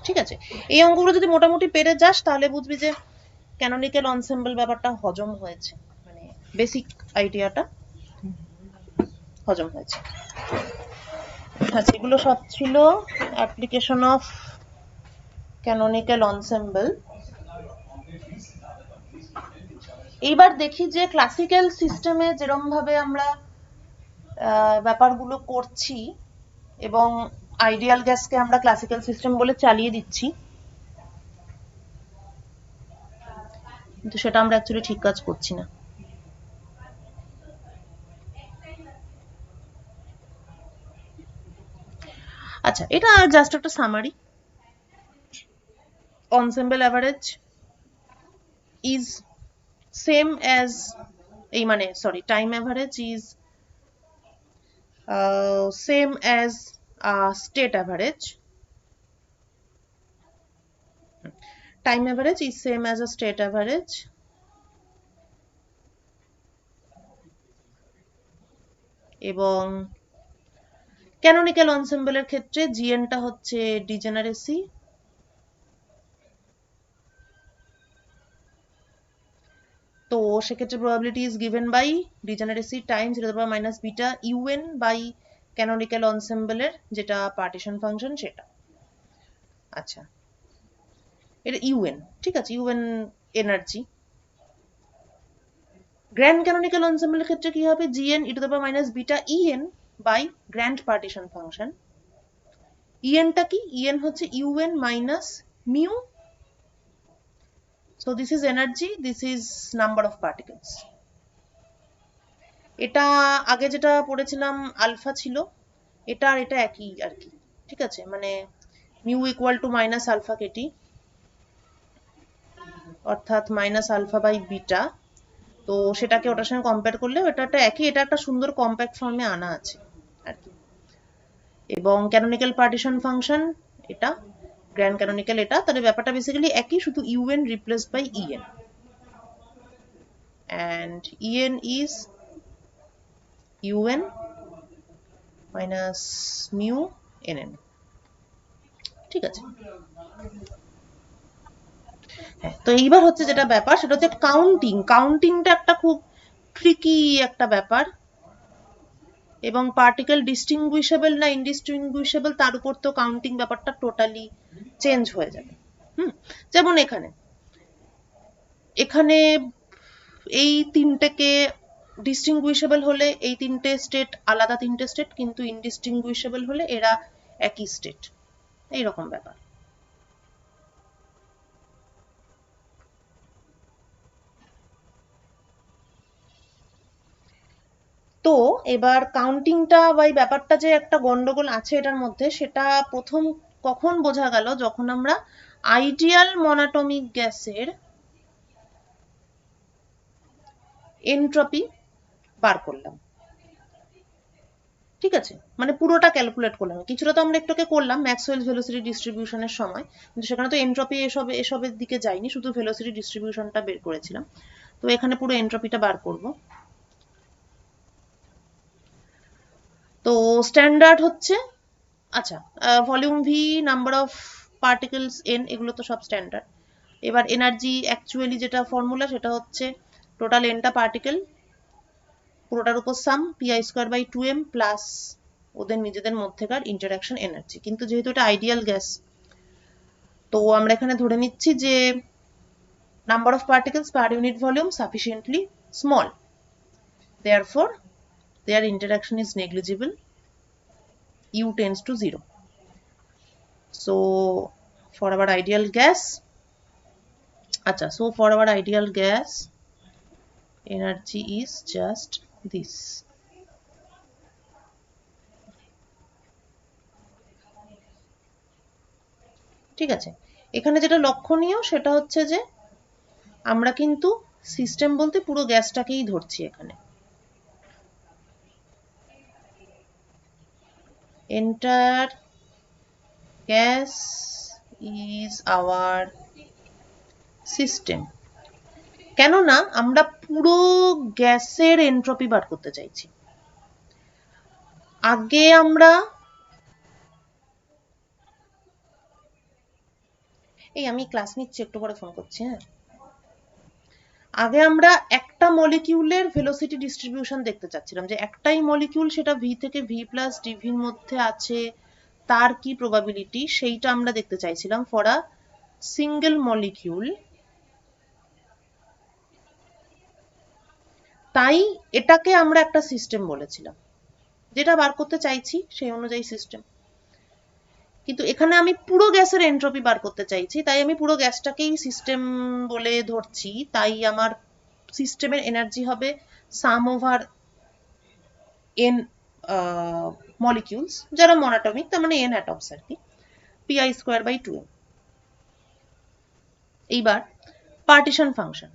Speaker 1: ঠিক আছে, এই অঙ্কগুলো যদি মোটামুটি পেরে যাস তাহলে বুঝবি যে ক্যানোনিক্যাল এনসেম্বল ব্যাপারটা হজম হয়েছে, মানে বেসিক আইডিয়াটা হজম হয়েছে। আচ্ছা, এগুলো সব ছিল অ্যাপ্লিকেশন অফ ক্যানোনিক্যাল এনসেম্বল। এইবার দেখি যে ক্লাসিক্যাল সিস্টেমে যেরকম ভাবে আমরা ব্যাপারগুলো করছি এবং আইডিয়াল গ্যাসকে আমরা ক্লাসিক্যাল সিস্টেম বলে চালিয়ে দিচ্ছি, কিন্তু সেটা আমরা অ্যাকচুয়ালি ঠিক কাজ করছি না। আচ্ছা, এটা জাস্ট একটা summary. ensemble average is same as এই মানে sorry time average is same as state average. Time average is same as a state average. এবং ক্যানোনিক্যাল এনসেম্বলের ক্ষেত্রে জিএনটা হচ্ছে ডিজেনারেসি, তো সেক্ষেত্রে probability is given by degeneracy times e to the power minus beta un by canonical এনসেম্বলের যেটা পার্টিশন ফাংশন সেটা। আচ্ছা, এটা ইউএন, ঠিক আছে, ইউএন এনার্জি। গ্র্যান্ড ক্যানোনিক্যাল এনসেম্বলের ক্ষেত্রে কি হবে, gn e to the power minus beta en by grand partition function. ইএনটা কি, ইএন হচ্ছে un minus mu, so this is energy, this is number of particles. এটা আগে যেটা পড়েছিলাম আলফা ছিল, এটা আর এটা একই আর কি, ঠিক আছে, মানে mu equal to minus alpha KT, অর্থাৎ মাইনাস আলফা বাই বিটা, তো সেটাকে ওটার সঙ্গে কম্পেয়ার করলে এটা একটা একই, এটা একটা সুন্দর কম্প্যাক্ট ফর্মে আনা আছে আর কি। এবং ক্যানোনিক্যাল পার্টিশন ফাংশন এটা, গ্র্যান্ড ক্যানোনিক্যাল এটা, তাহলে ব্যাপারটা বেসিক্যালি একই, শুধু UN replaced by EN, and en is un minus mu nn, ঠিক আছে। হ্যাঁ, তো এইবার হচ্ছে যেটা ব্যাপার সেটা হচ্ছে কাউন্টিংটা একটা খুব ট্রিকি একটা ব্যাপার, এবং পার্টিকেল ডিস্টিংগুইশেবল না ইনডিস্টিংগুইশেবল তার উপর তো কাউন্টিং ব্যাপারটা টোটালি চেঞ্জ হয়ে যাবে। যেমন এখানে এখানে এই তিনটেকে ডিস্টিংগুইশেবল হলে এই তিনটে স্টেট আলাদা তিনটে স্টেট, কিন্তু ইনডিস্টিংগুইশেবল হলে এরা একই স্টেট, এইরকম ব্যাপার। তো এবার কাউন্টিংটা বা এই ব্যাপারটা যে একটা গন্ডগোল আছে এটার মধ্যে, সেটা প্রথম কখন বোঝা গেল, যখন আমরা আইডিয়াল মনোটমিক গ্যাসের এনট্রপি বার করলাম। ঠিক আছে, মানে পুরোটা ক্যালকুলেট করলাম, কিছুটা তো আমরা একটুকে করলাম ম্যাক্সওয়েল ভেলোসিটি ডিস্ট্রিবিউশনের সময়, কিন্তু সেখানে তো এনট্রপি এসবের দিকে যাইনি, শুধু ভেলোসিটি ডিস্ট্রিবিউশনটা বের করেছিলাম। তো এখানে পুরো এনট্রপিটা বার করব। তো স্ট্যান্ডার্ড হচ্ছে, আচ্ছা, volume V, number of particles N, এগুলো তো সব স্ট্যান্ডার্ড। এবার এনার্জি অ্যাকচুয়ালি যেটা ফর্মুলা সেটা হচ্ছে টোটাল এনটা পার্টিকেল পুরোটার উপর sum pi square by 2m plus ওদের নিজেদের মধ্যেকার ইন্টারঅ্যাকশন এনার্জি। কিন্তু যেহেতু এটা আইডিয়াল গ্যাস, তো আমরা এখানে ধরে নিচ্ছি যে number of particles per unit volume sufficiently small, therefore their interaction is negligible, u tends to 0. So for our ideal gas, energy is just this. ঠিক আছে, এখানে যেটা লক্ষণীয় সেটা হচ্ছে যে আমরা কিন্তু সিস্টেম বলতে পুরো গ্যাসটাকেই ধরছি এখানে। entire gas is our system, কেননা আমরা পুরো গ্যাসের এনট্রপি বার করতে চাইছি। আগে আমরা আমি ক্লাস নিচ্ছি, একটু পরে ফোন করছি। হ্যাঁ, আগে আমরা একটা মলিকিউলের ভেলোসিটি ডিস্ট্রিবিউশন দেখতে চাচ্ছিলাম, যে একটাই মলিকিউল সেটা ভি থেকে ভি প্লাস ডিভির মধ্যে আছে, তার কি প্রবাবিলিটি সেইটা আমরা দেখতে চাইছিলাম ফর আ সিঙ্গেল মলিকিউল। তাই এটাকে আমরা একটা সিস্টেম বলেছিলাম, যেটা বার করতে চাইছি সেই অনুযায়ী সিস্টেম। কিন্তু এখানে আমি পুরো গ্যাসের এনট্রপি বার করতে চাইছি, তাই আমি পুরো গ্যাসটাকেই সিস্টেম বলে ধরছি। তাই আমার সিস্টেমের এনার্জি হবে সাম ওভার এন মলিকিউলস যারা মনোটমিক, তার মানে এন অ্যাটমস আর কি, pi স্কয়ার বাই 2m। এইবার পার্টিশন ফাংশন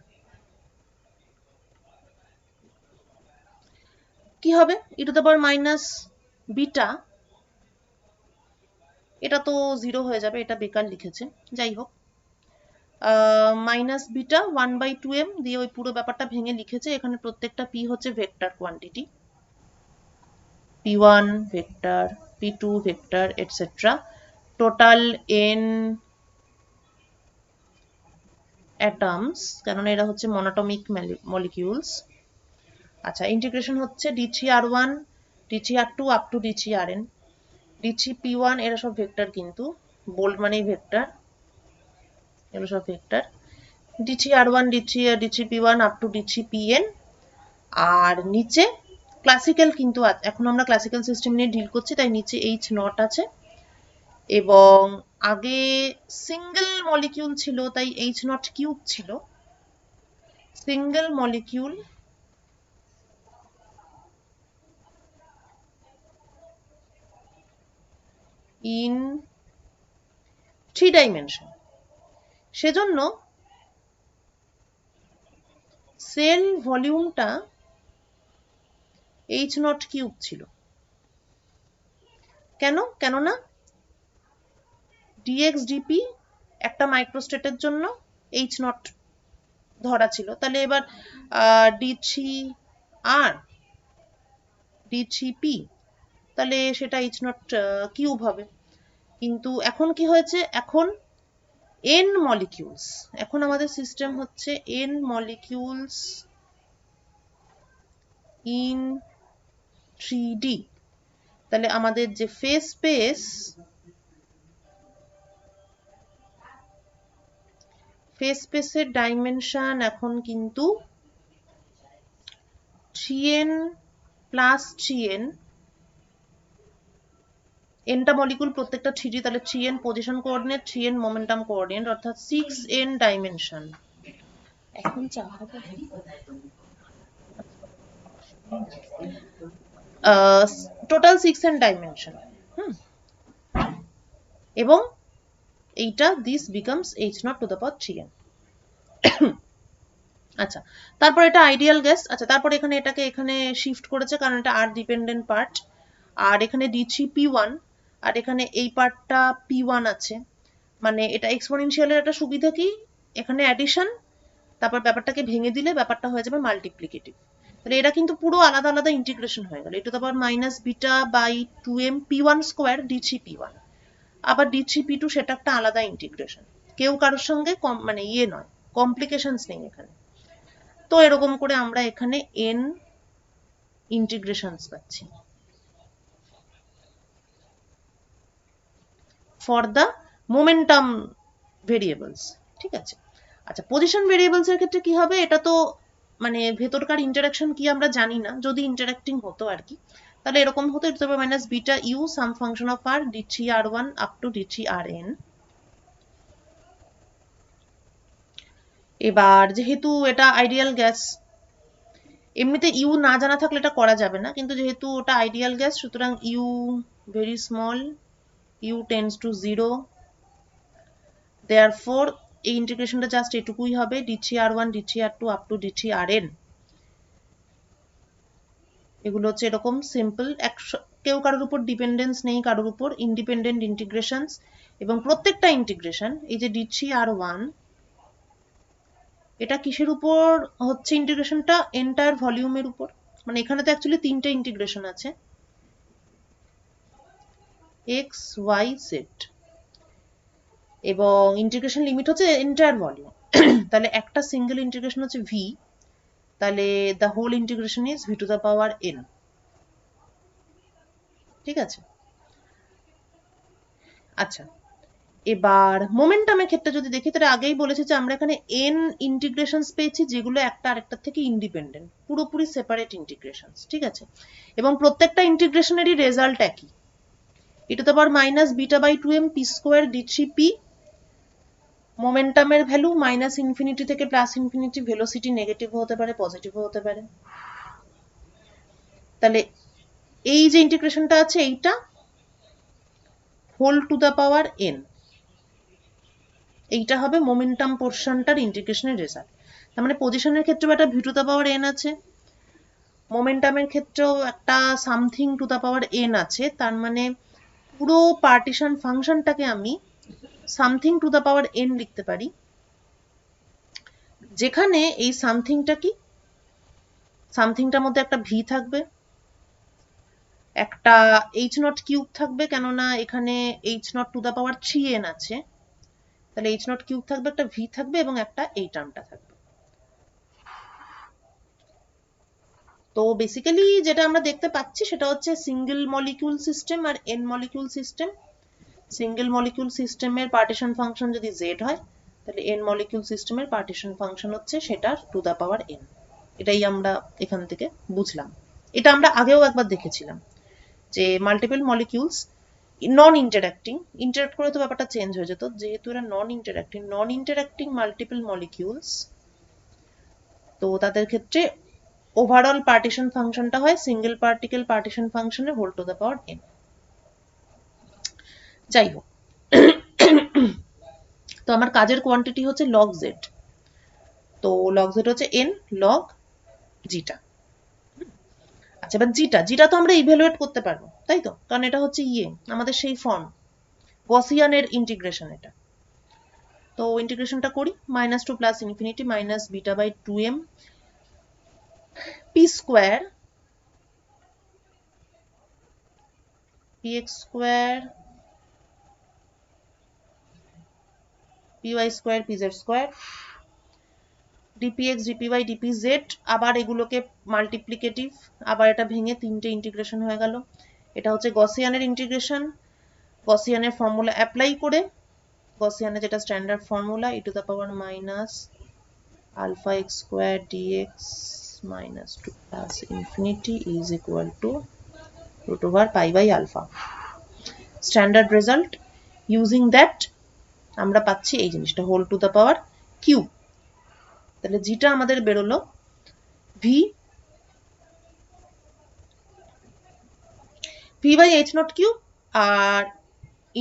Speaker 1: কি হবে, e to the power minus beta, এটা তো 0 হয়ে যাবে, এটা বেকার লিখেছে, যাই হোক, মাইনাস বিটা 1/2m দিয়ে ওই পুরো ব্যাপারটা ভেঙে লিখেছে। এখানে প্রত্যেকটা p হচ্ছে vector quantity, p1 vector, p2 vector, etcetera. Total n atoms, কেননা এরা হচ্ছে মনোটমিক মলিকিউলস। আচ্ছা, ইন্টিগ্রেশন হচ্ছে d3r1 d3r2 up to d3rn, d3p1, এরা সব ভেক্টর, কিন্তু বোল্ড মানেই ভেক্টর, এগুলো সব vector, d3r1 d3p1 up to d3pn। আর নিচে ক্লাসিক্যাল, কিন্তু এখন আমরা ক্লাসিক্যাল সিস্টেম নিয়ে ডিল করছি, তাই নিচে h0 আছে, এবং আগে সিঙ্গেল মলিকিউল ছিল তাই h0 কিউব ছিল, সিঙ্গেল মলিকিউল ইন 3 ডাইমেনশন। সেজন্য সেল ভলিউমটা h0 কিউব ছিল। কেননা dx dp একটা মাইক্রোস্টেটের জন্য h0 ধরা ছিল, তাহলে এবার d3r d3p, তাহলে সেটা h0 কিউব হবে। কিন্তু এখন কি হয়েছে, এখন n মলিকিউলস, এখন আমাদের সিস্টেম হচ্ছে n মলিকিউলস ইন 3D। তাহলে আমাদের যে ফেস স্পেসের ডাইমেনশন এখন কিন্তু 3n প্লাস 3n, এনটা মলিকুল প্রত্যেকটা 3D, তাহলে 3n position coordinate, 3n momentum coordinate, অর্থাৎ 6n ডাইমেনশন। এখন চা খাবো। Total 6n dimension. এবং এইটা this becomes h0 two the power 3n। আচ্ছা, তারপর এটা আইডিয়াল গ্যাস। আচ্ছা, তারপর এখানে এটাকে এখানে শিফট করেছে কারণ এটা আর ডিপেন্ডেন্ট পার্ট, আর এখানে d3p1, আর এখানে এই পার্টটা p1 আছে। মানে এটা এক্সপোনেনশিয়ালের একটা সুবিধা কি, এখানে অ্যাডিশন, তারপর ব্যাপারটাকে ভেঙে দিলে ব্যাপারটা হয়ে যাবে মাল্টিপ্লিকেটিভ। তাহলে এটা কিন্তু পুরো আলাদা আলাদা ইন্টিগ্রেশন হয়ে গেল। এটা তো আবার minus beta by 2m p1 square d3p1, আবার d3p2 সেটা একটা আলাদা ইন্টিগ্রেশন। কেউ কারোর সঙ্গে মানে ইয়ে নয়, কমপ্লিকেশনস নেই এখানে। তো এরকম করে আমরা এখানে n ইন্টিগ্রেশনস পাচ্ছি ফর দ্য মোমেন্টাম ভেরিয়েবলস। ঠিক আছে। আচ্ছা, পজিশন ভেরিয়েবলস এর ক্ষেত্রে কি হবে, এটা তো মানে ভেতরকার ইন্টারাকশন কি আমরা জানি না, যদি ইন্টারাক্টিং হতো আর কি, তাহলে এরকম হতো e to the power minus beta u some function of r d3r1 up to d3rn। এবার যেহেতু এটা আইডিয়াল গ্যাস, এমনিতে ইউ না জানা থাকলে এটা করা যাবে না, কিন্তু যেহেতু ওটা আইডিয়াল গ্যাস সুতরাং U very small, U tends to 0, therefore এই ইন্টিগ্রেশনটা জাস্ট এটুকুই হবে d3r1 d3r2 up to d3rn। এগুলো হচ্ছে এরকম সিম্পল, কেউ কারোর উপর ডিপেন্ডেন্স নেই, কারোর উপর ইন্ডিপেন্ডেন্ট ইন্টিগ্রেশনস, এবং প্রত্যেকটা ইন্টিগ্রেশন, এই যে d3r1 এটা কিসের উপর হচ্ছে ইন্টিগ্রেশনটা, এন্টায়ার ভলিউমের উপর। মানে এখানে তো অ্যাকচুয়ালি তিনটে ইন্টিগ্রেশন আছে, x y z, এবং ইন্টিগ্রেশন লিমিট হচ্ছে এন্টায়ার ভলিউম। তাহলে একটা সিঙ্গেল ইন্টিগ্রেশন হচ্ছে v, তাহলে the whole integration is v to the power n। ঠিক আছে। আচ্ছা, এবার মোমেন্টামের ক্ষেত্রে যদি দেখি, তাহলে আগেই বলেছি যে আমরা এখানে n ইন্টিগ্রেশনস পেয়েছি যেগুলো একটা আরেকটার থেকে ইন্ডিপেন্ডেন্ট, পুরোপুরি সেপারেট ইন্টিগ্রেশনস। ঠিক আছে। এবং প্রত্যেকটা ইন্টিগ্রেশনেরই রেজাল্ট একই, e to the power minus beta by 2m p square d3p। মোমেন্টামের ভ্যালু মাইনাস ইনফিনিটি থেকে প্লাস ইনফিনিটি, ভেলোসিটি নেগেটিভ হতে পারে পজিটিভ হতে পারে। তাহলে এই যে ইন্টিগ্রেশনটা আছে এইটা whole to the power n, এইটা হবে মোমেন্টাম পোর্শনটার ইন্টিগ্রেশনের রেজাল্ট। তার মানে পজিশনের ক্ষেত্রেও একটা V two the power n আছে, মোমেন্টামের ক্ষেত্রেও একটা something to the power n আছে। তার মানে পুরো পার্টিশন ফাংশনটাকে আমি something to the power n লিখতে পারি, যেখানে এই সামথিংটা কি, সামথিংটার মধ্যে একটা ভি থাকবে, একটা h0 কিউব থাকবে, কেননা এখানে h0 two the power 3n আছে, তাহলে h0 কিউব থাকবে, একটা ভি থাকবে, এবং একটা এই টার্মটা থাকবে। তো বেসিক্যালি যেটা আমরা দেখতে পাচ্ছি সেটা হচ্ছে সিঙ্গেল মলিকিউল সিস্টেম আর n molecule system. Single molecule সিস্টেমের পার্টিশন ফাংশন যদি z হয়, তাহলে এন মলিকিউল সিস্টেমের পার্টিশন ফাংশন হচ্ছে সেটার টু দ্য পাওয়ার n। এটাই আমরা এখান থেকে বুঝলাম। এটা আমরা আগেও একবার দেখেছিলাম যে মাল্টিপল মলিকিউলস নন ইন্টারঅ্যাক্টিং, ইন্টারঅ্যাক্ট করে তো ব্যাপারটা চেঞ্জ হয়ে যেত, যেহেতু এরা নন ইন্টারঅ্যাক্টিং মাল্টিপল মলিকিউলস, তো তাদের ক্ষেত্রে ওভারঅল পার্টিশন ফাংশনটা হয় সিঙ্গেল পার্টিকেল পার্টিশন ফাংশনের whole to the power n। যাই হোক, তো আমার কাজের কোয়ান্টিটি হচ্ছে log z, তো log z হচ্ছে n log জিটা। আচ্ছা, এবার জিটা তো আমরা ইভ্যালুয়েট করতে পারবো, তাই তো, কারণ এটা হচ্ছে আমাদের সেই ফর্ম গসিয়ানের ইন্টিগ্রেশন এটা। তো ইন্টিগ্রেশনটা করি, minus to plus infinity minus beta by 2m P square px square py square pz square dpx dpy dpz, আবার এগুলোকে মাল্টিপ্লিকেটিভ, আবার এটা ভেঙে তিনটে ইন্টিগ্রেশন হয়ে গেল। এটা হচ্ছে গসিয়ানের ইন্টিগ্রেশন। গসিয়ানের ফর্মুলা অ্যাপ্লাই করে, গসিয়ানের যেটা standard formula e to the power minus alpha x square dx minus 2 plus infinity is equal to root over pi by alpha. Standard result using that আমরা পাচ্ছি এই জিনিসটা whole to the power cube. তাহলে যেটা আমাদের বেরোলো v by h nought cube আর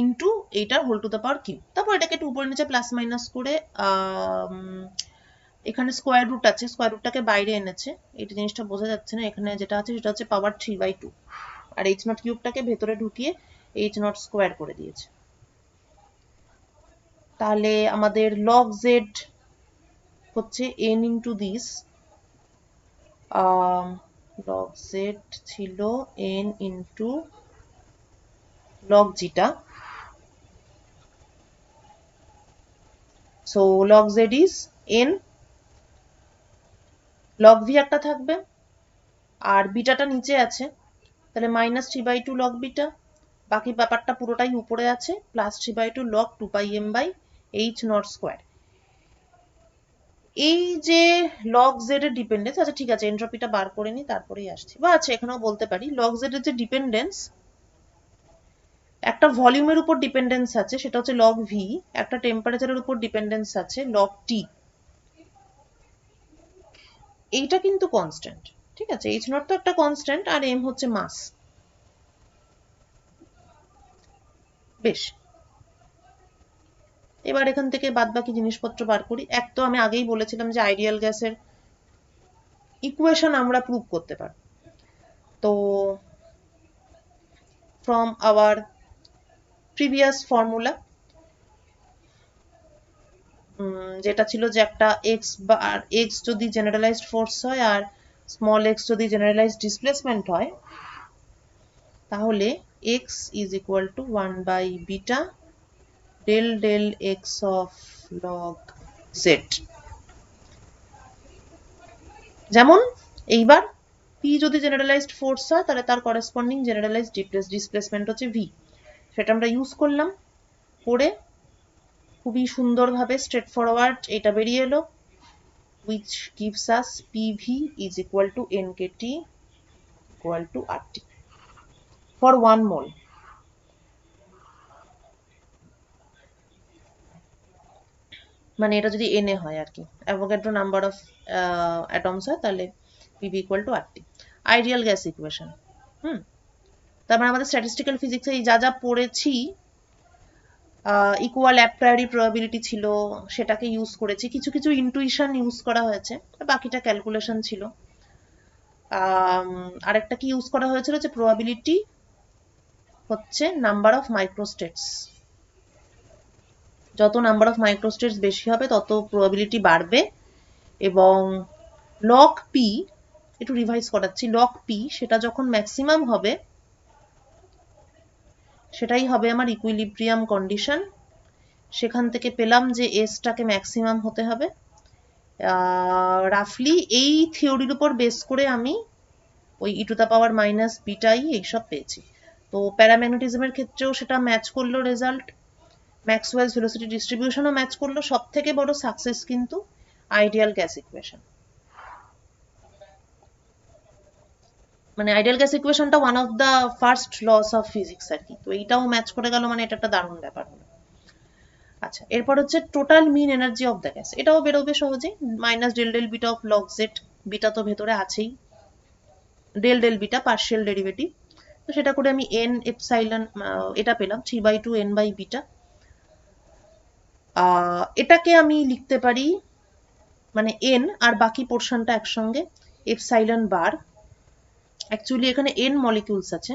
Speaker 1: ইন্টু এইটার whole to the power cube. তারপর এটাকে একটু উপরে নিচে প্লাস মাইনাস করে এখানে স্কোয়ার রুট আছে, স্কোয়ার রুটটাকে বাইরে এনেছে, এই জিনিসটা বোঝা যাচ্ছে না। এখানে যেটা আছে সেটা হচ্ছে পাওয়ার 3/2 আর h নট কিউবটাকে ভেতরে ঢুকিয়ে h নট স্কোয়ার করে দিয়েছে। তাহলে আমাদের log z হচ্ছে n into this, log z ছিল n into log জিটা, so log z is n, log v একটা থাকবে আর বিটাটা নিচে আছে, তাহলে মাইনাস 3/2 log বিটা, বাকি ব্যাপারটা পুরোটাই উপরে আছে, plus 3/2 log 2 pi m by h not square. এই যে log z এর ডিপেন্ডেন্স, আচ্ছা ঠিক আছে এন্ট্রপিটা বার করে নি তারপরেই আসছি, বা আচ্ছা এখানেও বলতে পারি log z এর যে ডিপেন্ডেন্স, একটা ভলিউমের উপর ডিপেন্ডেন্স আছে সেটা হচ্ছে log v, একটা টেম্পারেচারের উপর ডিপেন্ডেন্স আছে log t, এইটা কিন্তু কনস্ট্যান্ট, ঠিক আছে, h নট তো একটা কনস্ট্যান্ট আর m হচ্ছে মাস। বেশ, এবার এখান থেকে বাদ বাকি জিনিসপত্র বার করি। এক তো আমি আগেই বলেছিলাম যে আইডিয়াল গ্যাসের ইকুয়েশন আমরা প্রুভ করতে পারি। তো ফ্রম আওয়ার প্রিভিয়াস ফর্মুলা, যেটা ছিল যে একটা x বা x যদি জেনারেলাইজড ফোর্স হয় আর স্মল x যদি জেনারেলাইজড ডিসপ্লেসমেন্ট হয়, তাহলে x is equal to 1 by beta del del x of log z। যেমন এইবার p যদি জেনারেলাইজড ফোর্স হয় তাহলে তার করেসপন্ডিং জেনারেলাইজড ডিসপ্লেসমেন্ট হচ্ছে v, সেটা আমরা ইউজ করলাম, করে খুবই সুন্দরভাবে স্ট্রেট ফরওয়ার্ড এটা বেরিয়ে এলো, which gives us pv is equal to nkt equal to rt for 1 mole। মানে এটা যদি na হয় আর কি, অ্যাভোগাড্রো নাম্বার অফ অ্যাটমস হয়, তাহলে pv equal to rt, ideal gas equation. তারপরে আমাদের স্ট্যাটিস্টিক্যাল ফিজিক্সে যা যা পড়েছি, ইকুয়াল অ্যাপ্রায়োরি প্রবাবিলিটি ছিল, সেটাকে ইউজ করেছি, কিছু কিছু ইন্টুইশন ইউজ করা হয়েছে, বাকিটা ক্যালকুলেশন ছিল। আরেকটা কি ইউজ করা হয়েছিল যে প্রবাবিলিটি হচ্ছে নাম্বার অফ মাইক্রোস্টেটস, যত নাম্বার অফ মাইক্রোস্টেটস বেশি হবে তত প্রবাবিলিটি বাড়বে, এবং লগ পি, একটু রিভাইজ করাচ্ছি, লগ পি সেটা যখন ম্যাক্সিমাম হবে সেটাই হবে আমার ইকুইলিব্রিয়াম কন্ডিশন। সেখান থেকে পেলাম যে এসটাকে ম্যাক্সিমাম হতে হবে। রাফলি এই থিওরির উপর বেস করে আমি ওই e to the power minus বিটাই এইসব পেয়েছি। তো প্যারাম্যাগনেটিজমের ক্ষেত্রেও সেটা ম্যাচ করলো রেজাল্ট, ম্যাক্সওয়েলস ভেলোসিটি ডিস্ট্রিবিউশনও ম্যাচ করলো। সব থেকে বড় সাকসেস কিন্তু আইডিয়াল গ্যাস ইকুয়েশন, মানে আইডিয়াল গ্যাস ইকুয়েশনটা one of the first laws of physics আর কি। তো এইটাও ম্যাচ করে গেল, মানে এটা একটা দারুণ ব্যাপার হলো। আচ্ছা, এরপর হচ্ছে total mean energy of the gas, এটাও বেরোবে সহজেই, minus del del beta of log Z, beta তো ভেতরে আছেই, del del beta partial derivative, তো সেটা করে আমি এন এপসাইলন এটা পেলাম 3/2 n বাই বিটা। এটাকে আমি লিখতে পারি, মানে এন আর বাকি পোর্শনটা একসঙ্গে এপসাইলন বার, অ্যাকচুয়ালি এখানে n মলিকিউলস আছে,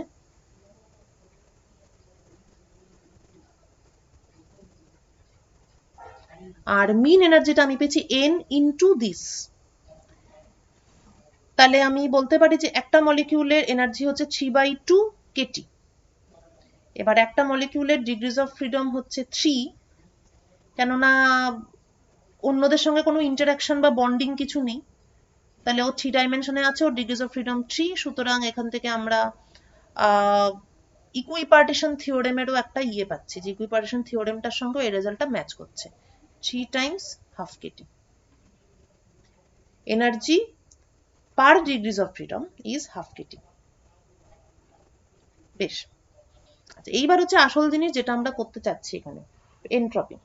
Speaker 1: আর মিন এনার্জিটা আমি পেয়েছি n ইন্টু দিস। তাহলে আমি বলতে পারি যে একটা মলিকিউলের এনার্জি হচ্ছে 3/2 kT। এবার একটা মলিকিউলের ডিগ্রিজ অফ ফ্রিডম হচ্ছে 3, কেননা অন্যদের সঙ্গে কোনো ইন্টারাকশন বা বন্ডিং কিছু নেই, তাহলে ও 3 ডাইমেনশনে আছে, ওর ডিগ্রিজ অফ ফ্রিডম 3। সুতরাং এখান থেকে আমরা ইকুইপার্টিশন থিওরেমেরও একটা পাচ্ছি, যে ইকুইপার্টিশন থিওরেমটার সঙ্গে এই রেজাল্টটা ম্যাচ করছে। 3 Times half Katie energy per degrees of freedom is half Katie. বেশ, আচ্ছা এইবার হচ্ছে আসল জিনিস যেটা আমরা করতে চাচ্ছি এখানে, এনট্রপি।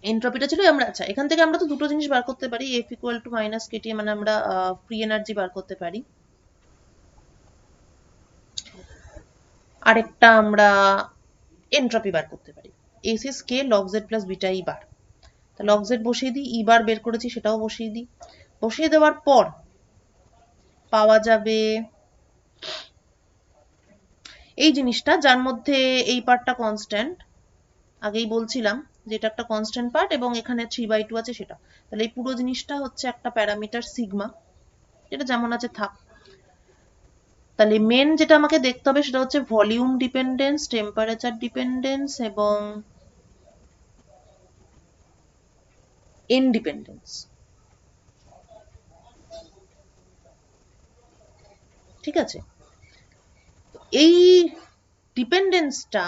Speaker 1: এনট্রপিটা ছিল আমরা, আচ্ছা এখান থেকে আমরা তো দুটো জিনিস বার করতে পারি, F equal to minus KT, মানে আমরা ফ্রি এনার্জি বার করতে পারি, আরেকটা আমরা এনট্রপি বার করতে পারি। S is k log z plus beta e bar. তা লগ জেড বসিয়ে দিই, ই বার বের করেছি সেটাও বসিয়ে দিই। বসিয়ে দেওয়ার পর পাওয়া যাবে এই জিনিসটা, যার মধ্যে এই পার্টটা কনস্ট্যান্ট, আগেই বলছিলাম যে এটা একটা কনস্ট্যান্ট পার্ট এবং এখানে 3/2 আছে সেটা। তাহলে এই পুরো জিনিসটা হচ্ছে একটা প্যারামিটার সিগমা, যেটা যেমন আছে থাক। তাহলে মেন যেটা আমাকে দেখতে হবে সেটা হচ্ছে ভলিউম ডিপেন্ডেন্স, টেম্পারেচার ডিপেন্ডেন্স এবং ইনডিপেন্ডেন্স। ঠিক আছে, এই ডিপেন্ডেন্সটা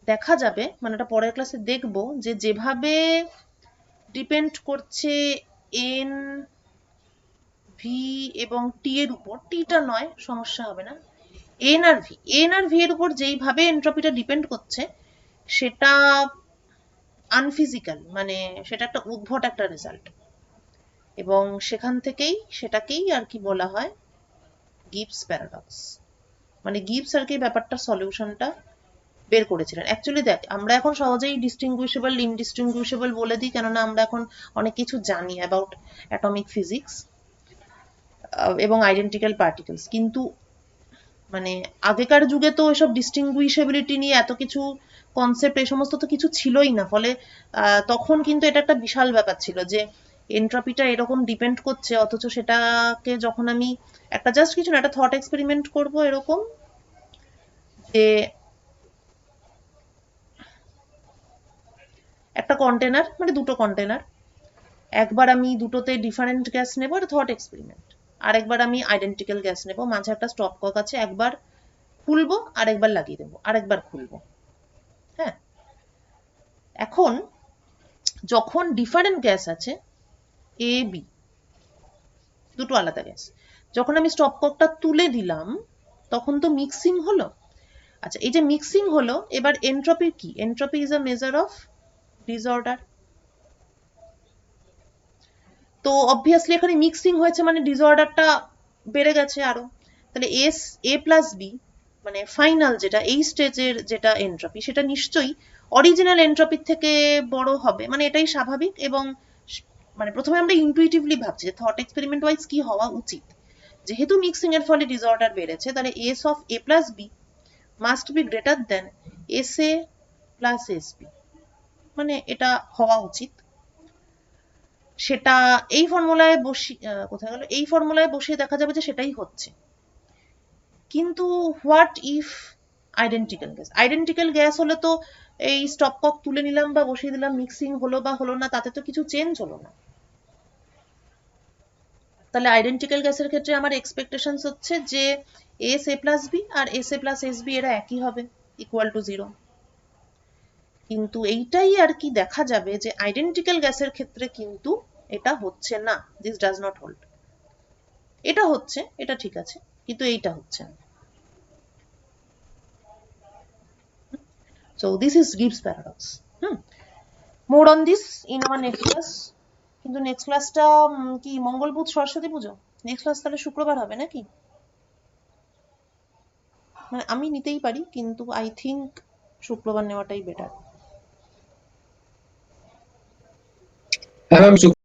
Speaker 1: দেখা যাবে, মানে এটা পরের ক্লাসে দেখব, যে যেভাবে ডিপেন্ড করছে এন ভি এবং টি এর উপর, টিটা নয় সমস্যা হবে না, এন আর ভি এর উপর যেইভাবে এন্ট্রপিটা ডিপেন্ড করছে সেটা আনফিজিক্যাল, মানে সেটা একটা উদ্ভট একটা রেজাল্ট, এবং সেখান থেকেই সেটাকেই আর কি বলা হয় গিবস প্যারাডক্স। মানে গিবস আর কি ব্যাপারটা সলিউশনটা বের করেছিলেন। অ্যাকচুয়ালি দেখ, আমরা এখন সহজেই ডিস্টিংগুইশেবল ইনডিস্টিংগুইশেবল বলে দিই, কেননা আমরা এখন অনেক কিছু জানি অ্যাবাউট অ্যাটমিক ফিজিক্স এবং আইডেন্টিক্যাল পার্টিকেলস, কিন্তু মানে আগেকার যুগে তো এসব ডিস্টিংগুইশেবিলিটি নিয়ে এত কিছু কনসেপ্ট এই সমস্ত তো কিছু ছিলই না। ফলে তখন কিন্তু এটা একটা বিশাল ব্যাপার ছিল যে এন্ট্রপিটা এরকম ডিপেন্ড করছে, অথচ সেটাকে যখন আমি একটা জাস্ট কিছু না, একটা থট এক্সপেরিমেন্ট করব এরকম, যে একটা কন্টেনার, মানে দুটো কন্টেনার, একবার আমি দুটোতে ডিফারেন্ট গ্যাস নেব, এটা থট এক্সপেরিমেন্ট, আর একবার আমি আইডেন্টিক্যাল গ্যাস নেব, মাঝে একটা স্টপ কক আছে, একবার খুলবো আর একবার লাগিয়ে দেবো, আর একবার খুলবো। হ্যাঁ, এখন যখন ডিফারেন্ট গ্যাস আছে এ বি, দুটো আলাদা গ্যাস, যখন আমি স্টপ ককটা তুলে দিলাম তখন তো মিক্সিং হলো। আচ্ছা, এই যে মিক্সিং হলো, এবার এন্ট্রপি কি? Entropy is a measure of disorder. তো অবভিয়াসলি এখানে মিক্সিং হয়েছে মানে ডিসঅর্ডারটা বেড়ে গেছে আরো। তাহলে এস এ প্লাস বি, মানে ফাইনাল যেটা এই স্টেজের যেটা এন্ট্রপি, সেটা নিশ্চয়ই অরিজিনাল এন্ট্রপির থেকে বড় হবে, মানে এটাই স্বাভাবিক। এবং মানে প্রথমে আমরা ইনটুইটিভলি ভাবছি যে থট এক্সপেরিমেন্ট ওয়াইজ কি হওয়া উচিত, যেহেতু মিক্সিং এর ফলে ডিসঅর্ডার বেড়েছে, তাহলে S of A plus B must be greater than S A plus S B, মানে এটা হওয়া উচিত। সেটা এই ফর্মুলায় বসিয়ে, কোথায় গেল, এই ফর্মুলায় বসিয়ে দেখা যাবে যে সেটাই হচ্ছে। কিন্তু what if identical gas? Identical gas হলে তো এই স্টপ কক তুলে নিলাম বা বসিয়ে দিলাম, মিক্সিং হলো বা হলো না, তাতে তো কিছু চেঞ্জ হলো না। তাহলে আইডেন্টিক্যাল গ্যাসের ক্ষেত্রে আমার এক্সপেকটেশন হচ্ছে যে এস এ প্লাস বি আর S A plus S B এরা একই হবে, ইকুয়াল টু 0। কিন্তু এইটাই আর কি দেখা যাবে যে আইডেন্টিক্যাল গ্যাসের ক্ষেত্রে কিন্তু এটা হচ্ছে না, দিস ডাজ নট হোল্ড। এটা হচ্ছে, এটা ঠিক আছে, কিন্তু এইটা হচ্ছে না। So this is Gibbs paradox. More on this in our next class. কিন্তু নেক্সট ক্লাসটা কি মঙ্গল বুধ সরস্বতী পুজো, নেক্সট ক্লাস তাহলে শুক্রবার হবে নাকি? মানে আমি নিতেই পারি, কিন্তু আই থিঙ্ক শুক্রবার নেওয়াটাই বেটার।
Speaker 2: হ্যাঁ ম্যাম।